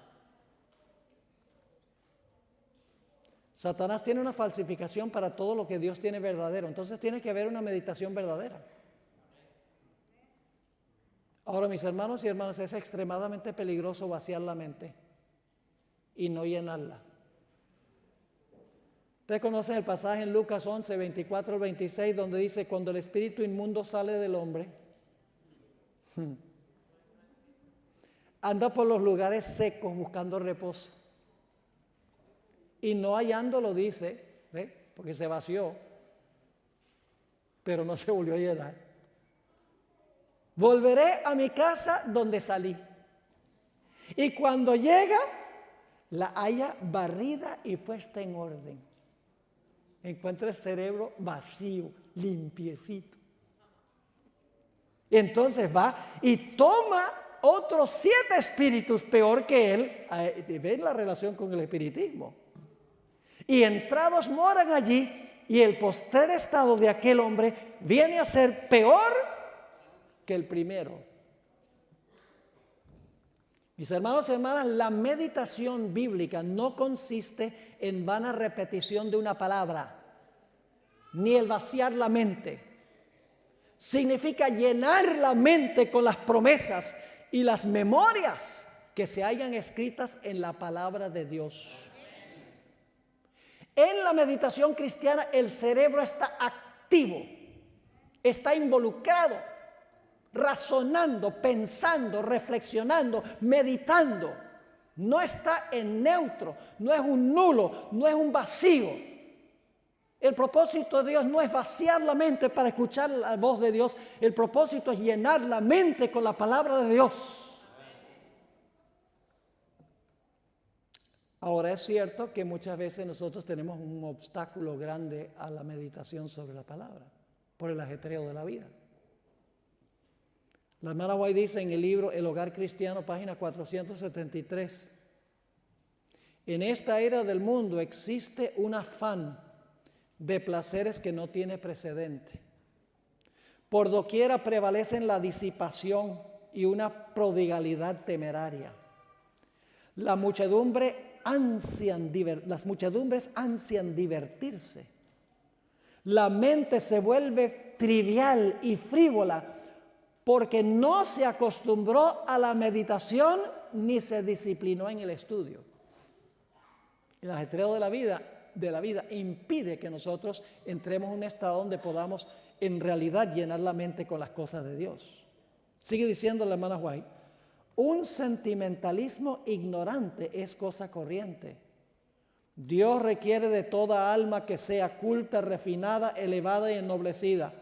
Satanás tiene una falsificación para todo lo que Dios tiene verdadero. Entonces tiene que haber una meditación verdadera. Ahora, mis hermanos y hermanas, es extremadamente peligroso vaciar la mente y no llenarla. Ustedes conocen el pasaje en Lucas 11, 24 al 26, donde dice: cuando el espíritu inmundo sale del hombre, anda por los lugares secos buscando reposo. Y no hallándolo, dice, ¿ve? Porque se vació, pero no se volvió a llenar. Volveré a mi casa donde salí. Y cuando llega, la haya barrida y puesta en orden. Encuentra el cerebro vacío, limpiecito. Y entonces va y toma otros 7 espíritus peor que él. ¿Ven la relación con el espiritismo? Y entrados moran allí, y el postrer estado de aquel hombre viene a ser peor que el primero. Mis hermanos y hermanas, la meditación bíblica no consiste en vana repetición de una palabra, ni el vaciar la mente. Significa llenar la mente con las promesas y las memorias que se hayan escritas en la palabra de Dios. En la meditación cristiana el cerebro está activo, está involucrado, razonando, pensando, reflexionando, meditando. No está en neutro, no es un nulo, no es un vacío. El propósito de Dios no es vaciar la mente para escuchar la voz de Dios. El propósito es llenar la mente con la palabra de Dios. Ahora, es cierto que muchas veces nosotros tenemos un obstáculo grande a la meditación sobre la palabra, por el ajetreo de la vida. La hermana White dice en el libro El Hogar Cristiano, página 473, en esta era del mundo existe un afán de placeres que no tiene precedente. Por doquiera prevalecen la disipación y una prodigalidad temeraria. Las muchedumbres ansian divertirse. La mente se vuelve trivial y frívola porque no se acostumbró a la meditación ni se disciplinó en el estudio. El ajetreo de la vida impide que nosotros entremos en un estado donde podamos en realidad llenar la mente con las cosas de Dios. Sigue diciendo la hermana White: un sentimentalismo ignorante es cosa corriente. Dios requiere de toda alma que sea culta, refinada, elevada y ennoblecida.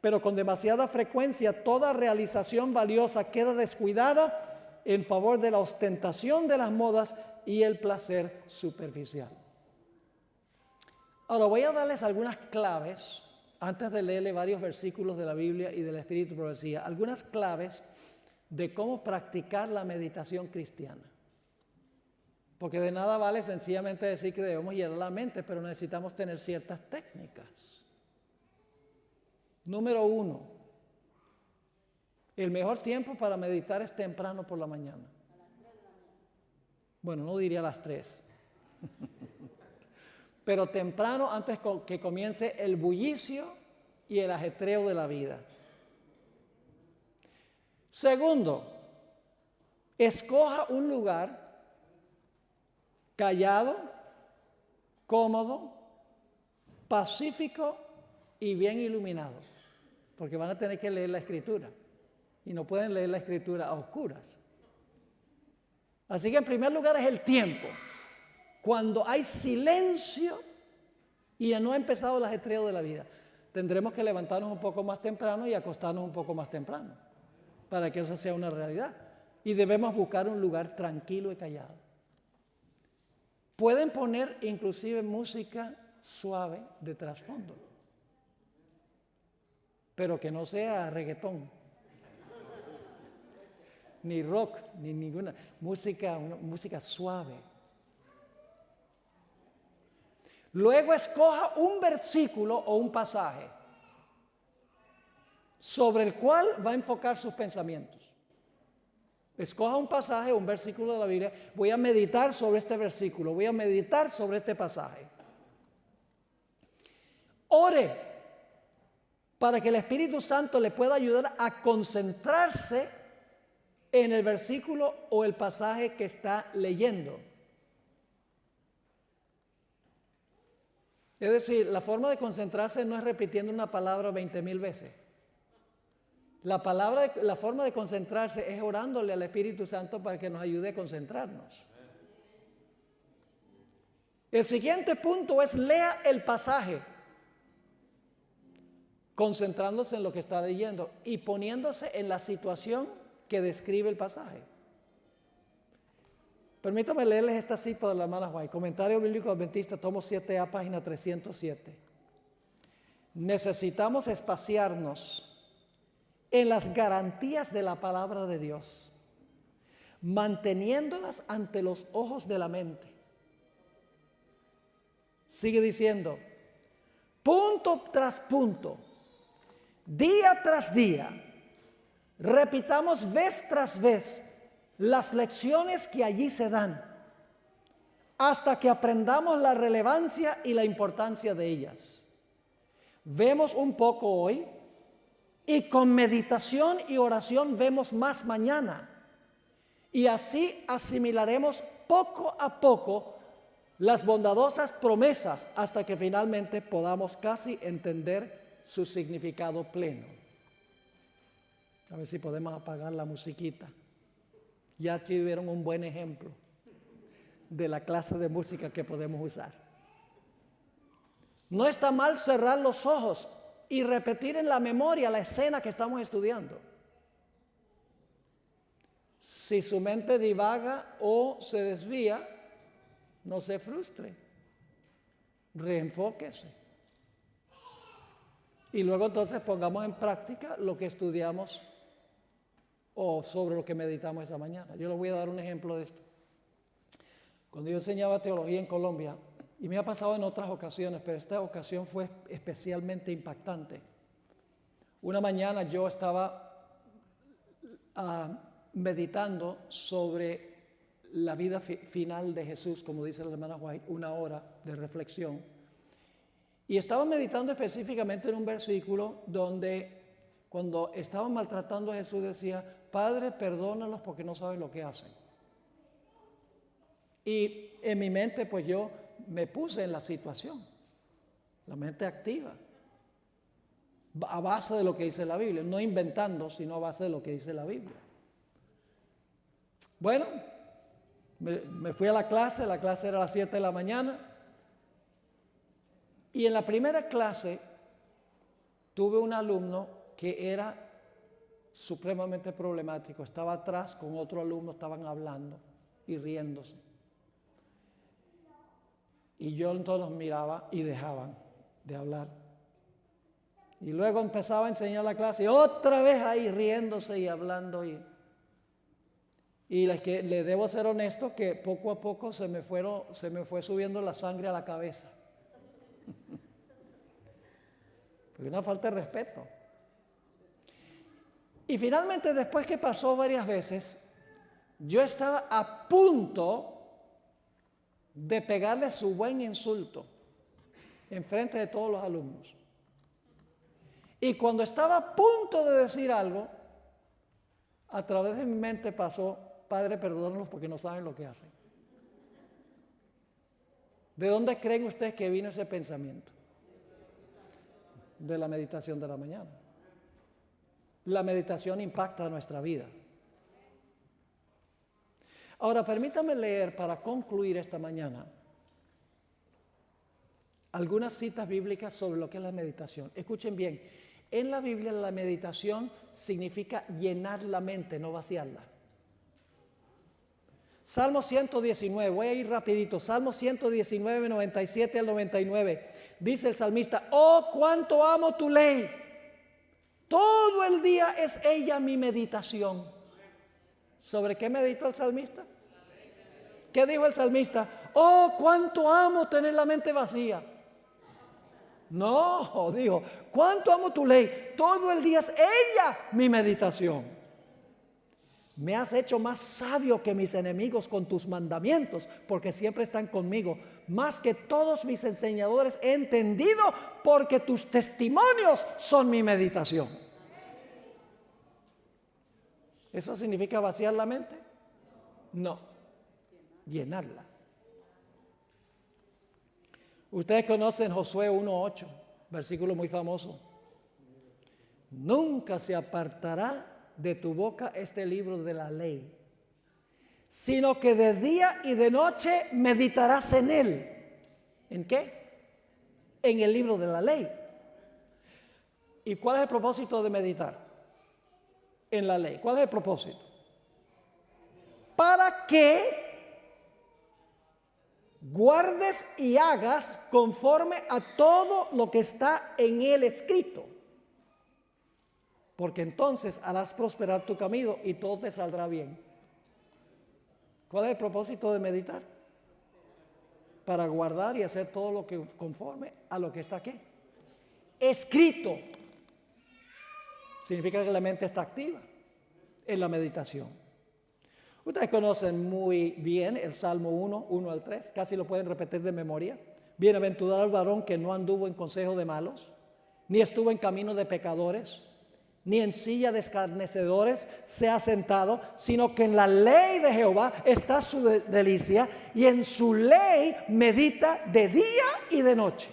Pero con demasiada frecuencia toda realización valiosa queda descuidada en favor de la ostentación de las modas y el placer superficial. Ahora voy a darles algunas claves antes de leerle varios versículos de la Biblia y del Espíritu Profecía, algunas claves de cómo practicar la meditación cristiana. Porque de nada vale sencillamente decir que debemos llenar la mente, pero necesitamos tener ciertas técnicas. Número 1, el mejor tiempo para meditar es temprano por la mañana. Bueno, no diría a las 3. Pero temprano antes que comience el bullicio y el ajetreo de la vida. Segundo, escoja un lugar callado, cómodo, pacífico y bien iluminado, porque van a tener que leer la Escritura y no pueden leer la Escritura a oscuras. Así que en primer lugar es el tiempo, cuando hay silencio y no ha empezado el ajetreo de la vida. Tendremos que levantarnos un poco más temprano y acostarnos un poco más temprano para que eso sea una realidad. Y debemos buscar un lugar tranquilo y callado. Pueden poner inclusive música suave de trasfondo, pero que no sea reggaetón, ni rock, ni ninguna música suave. Luego escoja un versículo o un pasaje sobre el cual va a enfocar sus pensamientos. Escoja un pasaje o un versículo de la Biblia. Voy a meditar sobre este versículo, voy a meditar sobre este pasaje. Ore para que el Espíritu Santo le pueda ayudar a concentrarse en el versículo o el pasaje que está leyendo. Es decir, la forma de concentrarse no es repitiendo una palabra 20,000 veces. La forma de concentrarse es orándole al Espíritu Santo para que nos ayude a concentrarnos. El siguiente punto es lea el pasaje, concentrándose en lo que está leyendo y poniéndose en la situación que describe el pasaje. Permítame leerles esta cita de la hermana White, Comentario Bíblico Adventista, tomo 7A, página 307. Necesitamos espaciarnos en las garantías de la palabra de Dios, manteniéndolas ante los ojos de la mente. Sigue diciendo, punto tras punto, día tras día, repitamos vez tras vez las lecciones que allí se dan, hasta que aprendamos la relevancia y la importancia de ellas. Vemos un poco hoy, y con meditación y oración vemos más mañana. Y así asimilaremos poco a poco las bondadosas promesas hasta que finalmente podamos casi entender su significado pleno. A ver si podemos apagar la musiquita. Ya tuvieron un buen ejemplo de la clase de música que podemos usar. No está mal cerrar los ojos y repetir en la memoria la escena que estamos estudiando. Si su mente divaga o se desvía, no se frustre, reenfóquese. Y luego entonces pongamos en práctica lo que estudiamos o sobre lo que meditamos esa mañana. Yo les voy a dar un ejemplo de esto. Cuando yo enseñaba teología en Colombia, y me ha pasado en otras ocasiones, pero esta ocasión fue especialmente impactante. Una mañana yo estaba meditando sobre la vida final de Jesús, como dice la hermana White, 1 hora de reflexión. Y estaba meditando específicamente en un versículo donde cuando estaban maltratando a Jesús decía, Padre, perdónalos porque no saben lo que hacen. Y en mi mente pues yo me puse en la situación, la mente activa, a base de lo que dice la Biblia, no inventando, sino a base de lo que dice la Biblia. Bueno, me fui a la clase era a las 7 de la mañana, y en la primera clase tuve un alumno que era supremamente problemático, estaba atrás con otro alumno, estaban hablando y riéndose. Y yo entonces los miraba y dejaban de hablar. Y luego empezaba a enseñar la clase y otra vez ahí riéndose y hablando. Y le debo ser honesto que poco a poco se me fue subiendo la sangre a la cabeza. Porque una falta de respeto. Y finalmente, después que pasó varias veces, yo estaba a punto de pegarle su buen insulto en frente de todos los alumnos. Y cuando estaba a punto de decir algo, a través de mi mente pasó: Padre, perdónalos porque no saben lo que hacen. ¿De dónde creen ustedes que vino ese pensamiento? De la meditación de la mañana. La meditación impacta nuestra vida. Ahora, permítame leer para concluir esta mañana algunas citas bíblicas sobre lo que es la meditación. Escuchen bien, en la Biblia la meditación significa llenar la mente, no vaciarla. Salmo 119, voy a ir rapidito. Salmo 119, 97 al 99. Dice el salmista: oh, cuánto amo tu ley. Todo el día es ella mi meditación. ¿Sobre qué meditó el salmista? ¿Qué dijo el salmista? Oh, cuánto amo tener la mente vacía. No, dijo, cuánto amo tu ley. Todo el día es ella mi meditación. Me has hecho más sabio que mis enemigos con tus mandamientos, porque siempre están conmigo. Más que todos mis enseñadores he entendido, porque tus testimonios son mi meditación. ¿Eso significa vaciar la mente? No, llenarla. Ustedes conocen Josué 1:8, versículo muy famoso. Nunca se apartará de tu boca este libro de la ley, sino que de día y de noche meditarás en él. ¿En qué? En el libro de la ley. ¿Y cuál es el propósito de meditar en la ley? ¿Cuál es el propósito? Para que guardes y hagas conforme a todo lo que está en él escrito. Porque entonces harás prosperar tu camino y todo te saldrá bien. ¿Cuál es el propósito de meditar? Para guardar y hacer todo lo que conforme a lo que está aquí escrito. Significa que la mente está activa en la meditación. Ustedes conocen muy bien el Salmo 1 al 3, casi lo pueden repetir de memoria. Bienaventurado el varón que no anduvo en consejo de malos, ni estuvo en camino de pecadores, ni en silla de escarnecedores se ha sentado, sino que en la ley de Jehová está su delicia, y en su ley medita de día y de noche.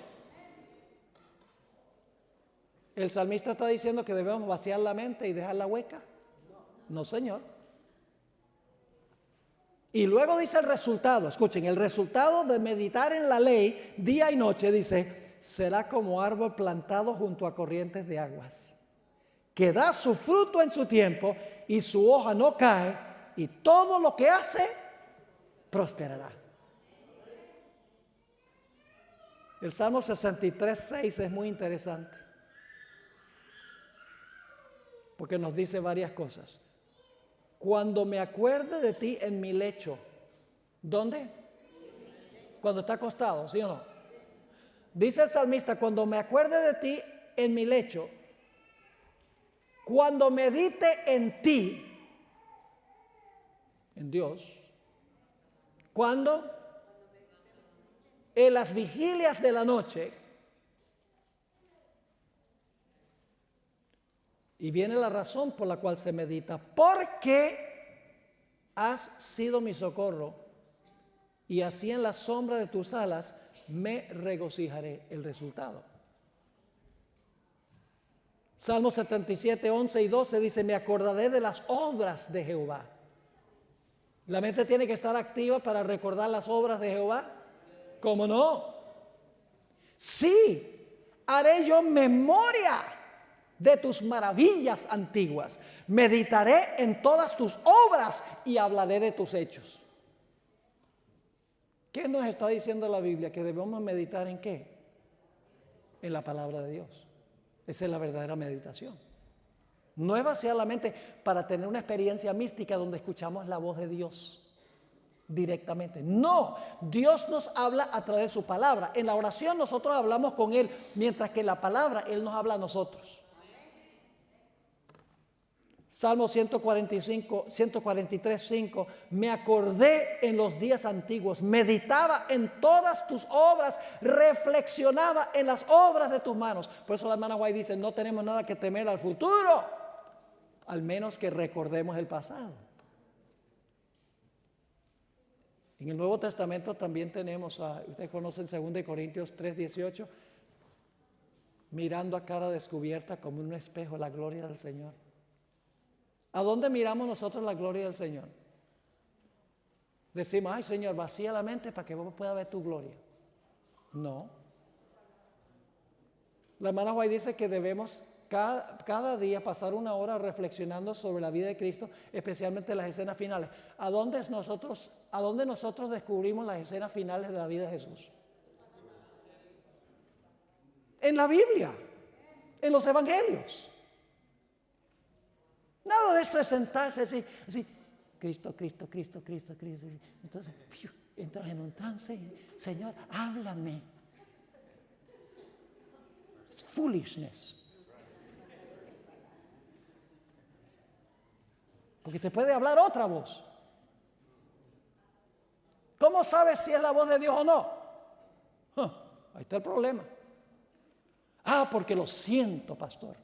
¿El salmista está diciendo que debemos vaciar la mente y dejarla hueca? No, Señor. Y luego dice el resultado, escuchen, el resultado de meditar en la ley día y noche, dice, será como árbol plantado junto a corrientes de aguas, que da su fruto en su tiempo y su hoja no cae, y todo lo que hace prosperará. El Salmo 63:6 es muy interesante, porque nos dice varias cosas. Cuando me acuerde de ti en mi lecho. ¿Dónde? Cuando está acostado, ¿sí o no? Dice el salmista, cuando me acuerde de ti en mi lecho, cuando medite en ti, en Dios, cuando en las vigilias de la noche. Y viene la razón por la cual se medita. Porque has sido mi socorro, y así en la sombra de tus alas me regocijaré. El resultado. Salmo 77, 11 y 12 dice, me acordaré de las obras de Jehová. La mente tiene que estar activa para recordar las obras de Jehová. ¿Cómo no? Sí, haré yo memoria de tus maravillas antiguas. Meditaré en todas tus obras y hablaré de tus hechos. ¿Qué nos está diciendo la Biblia? Que debemos meditar en qué? En la palabra de Dios. Esa es la verdadera meditación. No es vaciar la mente para tener una experiencia mística donde escuchamos la voz de Dios directamente. No, Dios nos habla a través de su palabra. En la oración nosotros hablamos con Él, mientras que en la palabra Él nos habla a nosotros. Salmo 143, 5. Me acordé en los días antiguos, meditaba en todas tus obras, reflexionaba en las obras de tus manos. Por eso la hermana White dice, no tenemos nada que temer al futuro, al menos que recordemos el pasado. En el Nuevo Testamento también tenemos, ustedes conocen 2 Corintios 3, 18, mirando a cara descubierta como en un espejo la gloria del Señor. ¿A dónde miramos nosotros la gloria del Señor? Decimos, ay Señor, vacía la mente para que vos puedas ver tu gloria. No. La hermana White dice que debemos cada día pasar una hora reflexionando sobre la vida de Cristo, especialmente las escenas finales. ¿A dónde nosotros descubrimos las escenas finales de la vida de Jesús? En la Biblia, en los evangelios. Nada de esto es sentarse así, Cristo. Entonces, entras en un trance y, Señor, háblame. It's foolishness. Porque te puede hablar otra voz. ¿Cómo sabes si es la voz de Dios o no? Ahí está el problema. Porque lo siento, pastor.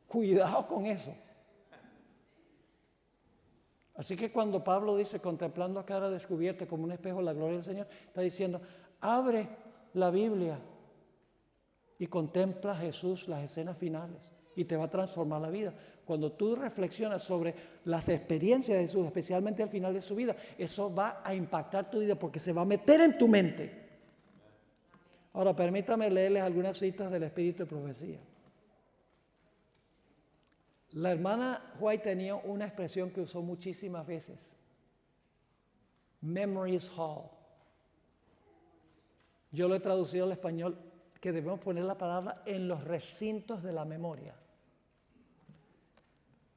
Cuidado con eso. Así que cuando Pablo dice, contemplando a cara descubierta como un espejo la gloria del Señor, está diciendo, abre la Biblia y contempla a Jesús las escenas finales y te va a transformar la vida. Cuando tú reflexionas sobre las experiencias de Jesús, especialmente al final de su vida, eso va a impactar tu vida porque se va a meter en tu mente. Ahora, permítame leerles algunas citas del Espíritu de Profecía. La hermana White tenía una expresión que usó muchísimas veces. Memories Hall. Yo lo he traducido al español, que debemos poner la palabra en los recintos de la memoria.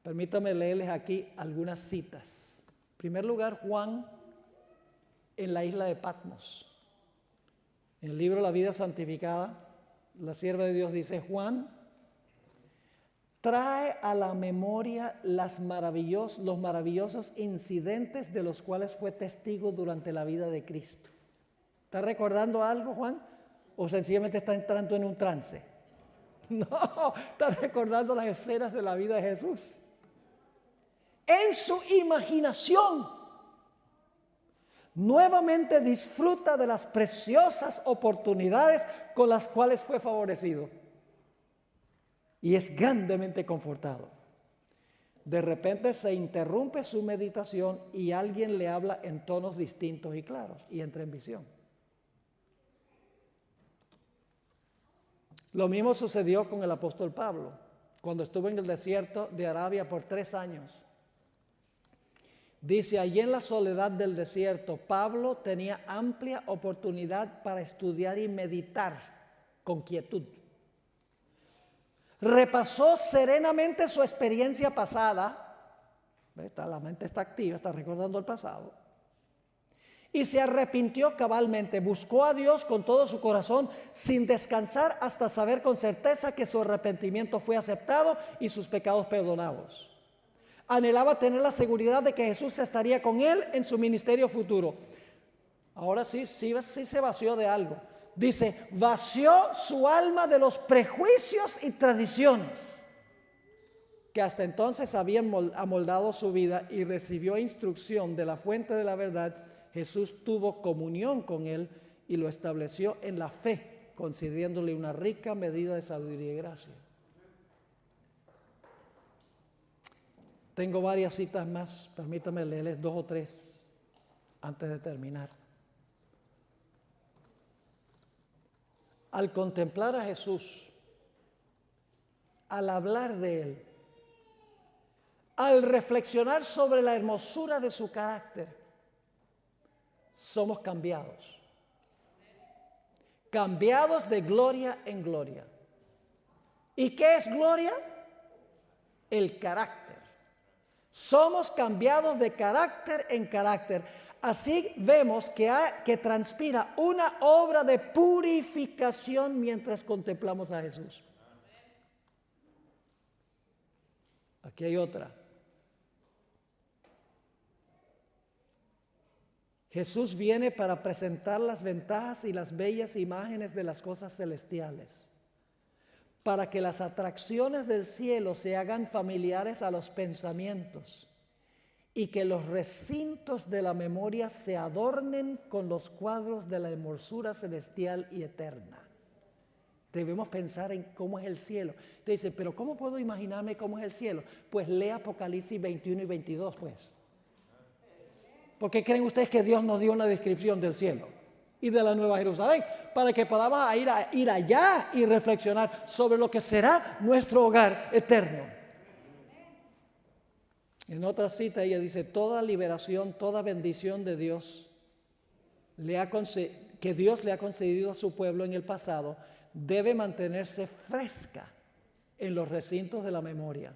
Permítame leerles aquí algunas citas. En primer lugar, Juan en la isla de Patmos. En el libro La vida santificada, la sierva de Dios dice, Juan trae a la memoria los maravillosos incidentes de los cuales fue testigo durante la vida de Cristo. ¿Está recordando algo, Juan? ¿O sencillamente está entrando en un trance? No, está recordando las escenas de la vida de Jesús. En su imaginación, nuevamente disfruta de las preciosas oportunidades con las cuales fue favorecido. Y es grandemente confortado. De repente se interrumpe su meditación y alguien le habla en tonos distintos y claros y entra en visión. Lo mismo sucedió con el apóstol Pablo, cuando estuvo en el desierto de Arabia por 3 años. Dice, allí en la soledad del desierto, Pablo tenía amplia oportunidad para estudiar y meditar con quietud. Repasó serenamente su experiencia pasada, la mente está activa, está recordando el pasado, y se arrepintió cabalmente, buscó a Dios con todo su corazón, sin descansar hasta saber con certeza que su arrepentimiento fue aceptado y sus pecados perdonados. Anhelaba tener la seguridad de que Jesús estaría con él en su ministerio futuro. Ahora sí se vació de algo. Dice, vació su alma de los prejuicios y tradiciones que hasta entonces habían amoldado su vida y recibió instrucción de la fuente de la verdad. Jesús tuvo comunión con él y lo estableció en la fe, concediéndole una rica medida de sabiduría y gracia. Tengo varias citas más, permítame leerles 2 o 3 antes de terminar. Al contemplar a Jesús, al hablar de Él, al reflexionar sobre la hermosura de su carácter, somos cambiados. Cambiados de gloria en gloria. ¿Y qué es gloria? El carácter. Somos cambiados de carácter en carácter. Así vemos que transpira una obra de purificación mientras contemplamos a Jesús. Aquí hay otra. Jesús viene para presentar las ventajas y las bellas imágenes de las cosas celestiales, para que las atracciones del cielo se hagan familiares a los pensamientos y que los recintos de la memoria se adornen con los cuadros de la hermosura celestial y eterna. Debemos pensar en cómo es el cielo. Te dice, pero ¿cómo puedo imaginarme cómo es el cielo? Pues lee Apocalipsis 21 y 22, pues. ¿Por qué creen ustedes que Dios nos dio una descripción del cielo y de la Nueva Jerusalén? Para que podamos ir allá y reflexionar sobre lo que será nuestro hogar eterno. En otra cita ella dice, toda liberación, toda bendición de Dios que Dios le ha concedido a su pueblo en el pasado debe mantenerse fresca en los recintos de la memoria.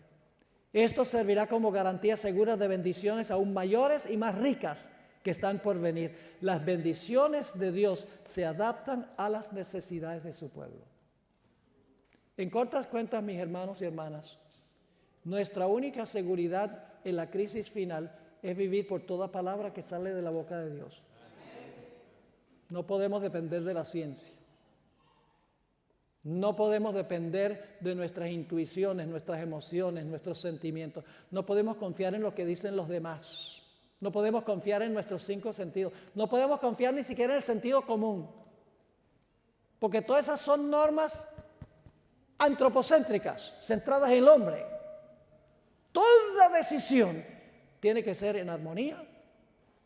Esto servirá como garantía segura de bendiciones aún mayores y más ricas que están por venir. Las bendiciones de Dios se adaptan a las necesidades de su pueblo. En cortas cuentas, mis hermanos y hermanas, nuestra única seguridad en la crisis final es vivir por toda palabra que sale de la boca de Dios. No podemos depender de la ciencia. No podemos depender de nuestras intuiciones, nuestras emociones, nuestros sentimientos. No podemos confiar en lo que dicen los demás. No podemos confiar en nuestros 5 sentidos. No podemos confiar ni siquiera en el sentido común. Porque todas esas son normas antropocéntricas, centradas en el hombre. Toda decisión tiene que ser en armonía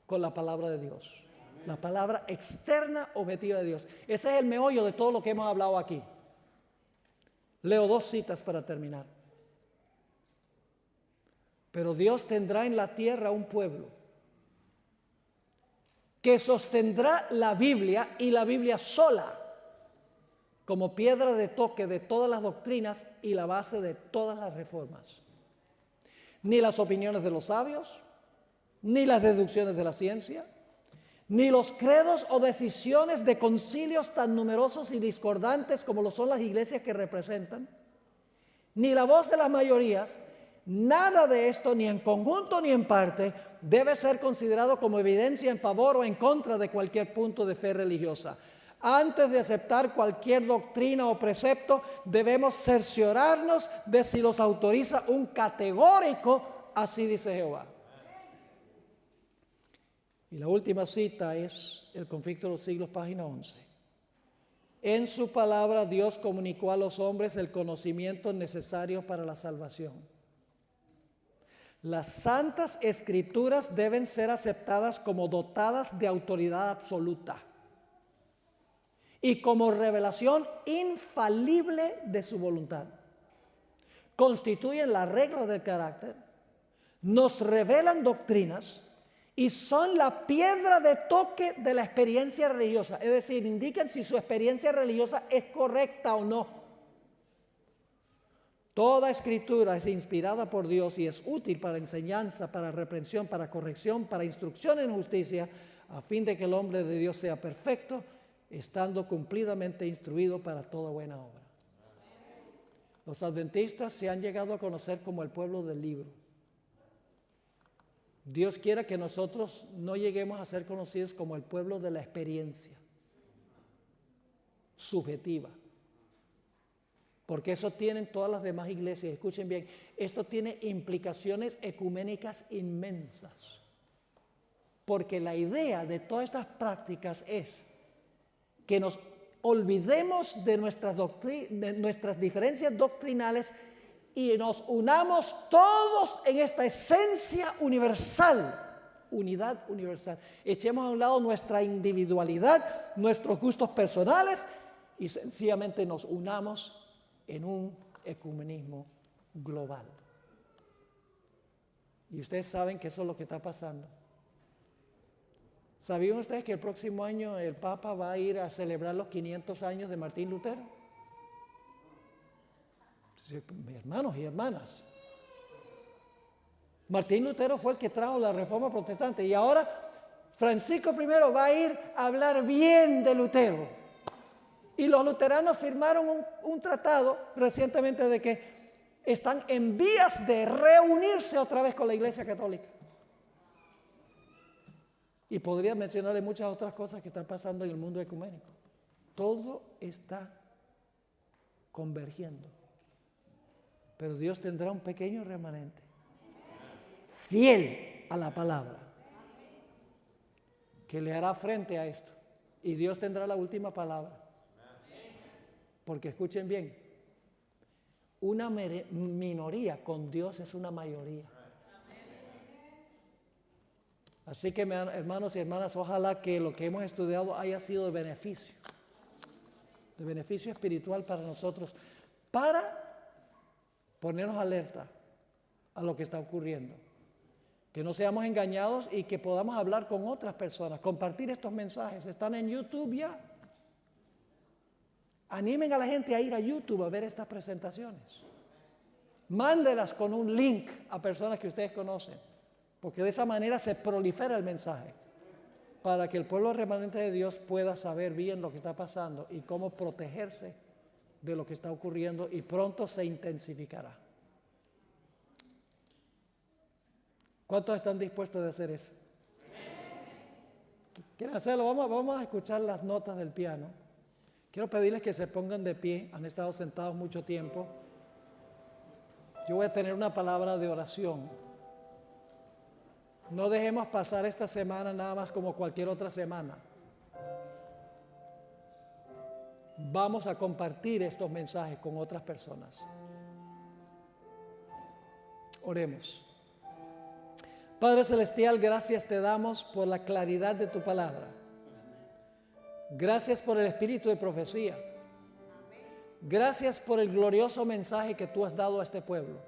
con la palabra de Dios. La palabra externa objetiva de Dios. Ese es el meollo de todo lo que hemos hablado aquí. Leo 2 citas para terminar. Pero Dios tendrá en la tierra un pueblo que sostendrá la Biblia y la Biblia sola como piedra de toque de todas las doctrinas y la base de todas las reformas. Ni las opiniones de los sabios, ni las deducciones de la ciencia, ni los credos o decisiones de concilios tan numerosos y discordantes como lo son las iglesias que representan, ni la voz de las mayorías, nada de esto, ni en conjunto ni en parte, debe ser considerado como evidencia en favor o en contra de cualquier punto de fe religiosa. Antes de aceptar cualquier doctrina o precepto, debemos cerciorarnos de si los autoriza un categórico, así dice Jehová. Y la última cita es el Conflicto de los Siglos, página 11. En su palabra Dios comunicó a los hombres el conocimiento necesario para la salvación. Las santas escrituras deben ser aceptadas como dotadas de autoridad absoluta y como revelación infalible de su voluntad. Constituyen la regla del carácter, nos revelan doctrinas y son la piedra de toque de la experiencia religiosa. Es decir, indican si su experiencia religiosa es correcta o no. Toda escritura es inspirada por Dios y es útil para enseñanza, para reprensión, para corrección, para instrucción en justicia, a fin de que el hombre de Dios sea perfecto, estando cumplidamente instruido para toda buena obra. Los adventistas se han llegado a conocer como el pueblo del libro. Dios quiera que nosotros no lleguemos a ser conocidos como el pueblo de la experiencia subjetiva. Porque eso tienen todas las demás iglesias. Escuchen bien, esto tiene implicaciones ecuménicas inmensas. Porque la idea de todas estas prácticas es que nos olvidemos de nuestras diferencias doctrinales y nos unamos todos en esta esencia universal, unidad universal. Echemos a un lado nuestra individualidad, nuestros gustos personales y sencillamente nos unamos en un ecumenismo global. Y ustedes saben que eso es lo que está pasando. ¿Sabían ustedes que el próximo año el Papa va a ir a celebrar los 500 años de Martín Lutero? Hermanos y hermanas, Martín Lutero fue el que trajo la Reforma Protestante y ahora Francisco I va a ir a hablar bien de Lutero. Y los luteranos firmaron un tratado recientemente de que están en vías de reunirse otra vez con la Iglesia Católica. Y podría mencionarle muchas otras cosas que están pasando en el mundo ecuménico. Todo está convergiendo. Pero Dios tendrá un pequeño remanente, fiel a la palabra, que le hará frente a esto. Y Dios tendrá la última palabra. Porque escuchen bien, una minoría con Dios es una mayoría. Así que, hermanos y hermanas, ojalá que lo que hemos estudiado haya sido de beneficio espiritual para nosotros, para ponernos alerta a lo que está ocurriendo. Que no seamos engañados y que podamos hablar con otras personas, compartir estos mensajes. Están en YouTube ya. Animen a la gente a ir a YouTube a ver estas presentaciones. Mándelas con un link a personas que ustedes conocen, porque de esa manera se prolifera el mensaje, para que el pueblo remanente de Dios pueda saber bien lo que está pasando y cómo protegerse de lo que está ocurriendo, y pronto se intensificará. ¿Cuántos están dispuestos a hacer eso? ¿Quieren hacerlo? Vamos a escuchar las notas del piano. Quiero pedirles que se pongan de pie. Han estado sentados mucho tiempo. Yo voy a tener una palabra de oración. No dejemos pasar esta semana nada más como cualquier otra semana. Vamos a compartir estos mensajes con otras personas. Oremos. Padre Celestial, gracias te damos por la claridad de tu palabra. Gracias por el espíritu de profecía. Gracias por el glorioso mensaje que tú has dado a este pueblo.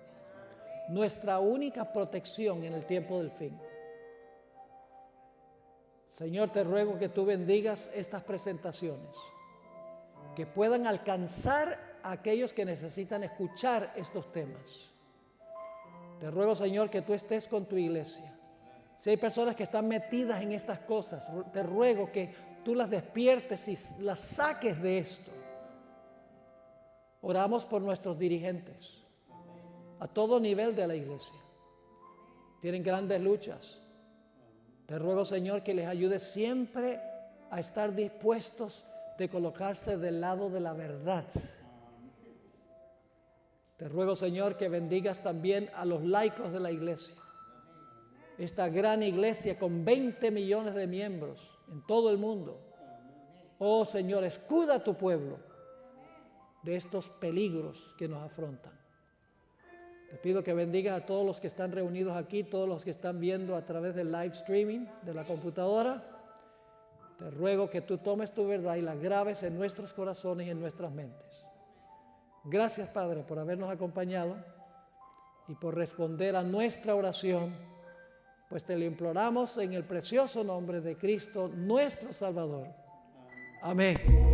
Nuestra única protección en el tiempo del fin. Señor, te ruego que tú bendigas estas presentaciones, que puedan alcanzar a aquellos que necesitan escuchar estos temas. Te ruego, Señor, que tú estés con tu iglesia. Si hay personas que están metidas en estas cosas, te ruego que tú las despiertes y las saques de esto. Oramos por nuestros dirigentes, a todo nivel de la iglesia. Tienen grandes luchas. Te ruego, Señor, que les ayudes siempre a estar dispuestos de colocarse del lado de la verdad. Te ruego, Señor, que bendigas también a los laicos de la iglesia. Esta gran iglesia con 20 millones de miembros en todo el mundo. Oh, Señor, escuda a tu pueblo de estos peligros que nos afrontan. Te pido que bendigas a todos los que están reunidos aquí, todos los que están viendo a través del live streaming de la computadora. Te ruego que tú tomes tu verdad y la grabes en nuestros corazones y en nuestras mentes. Gracias, Padre, por habernos acompañado y por responder a nuestra oración, pues te lo imploramos en el precioso nombre de Cristo, nuestro Salvador. Amén.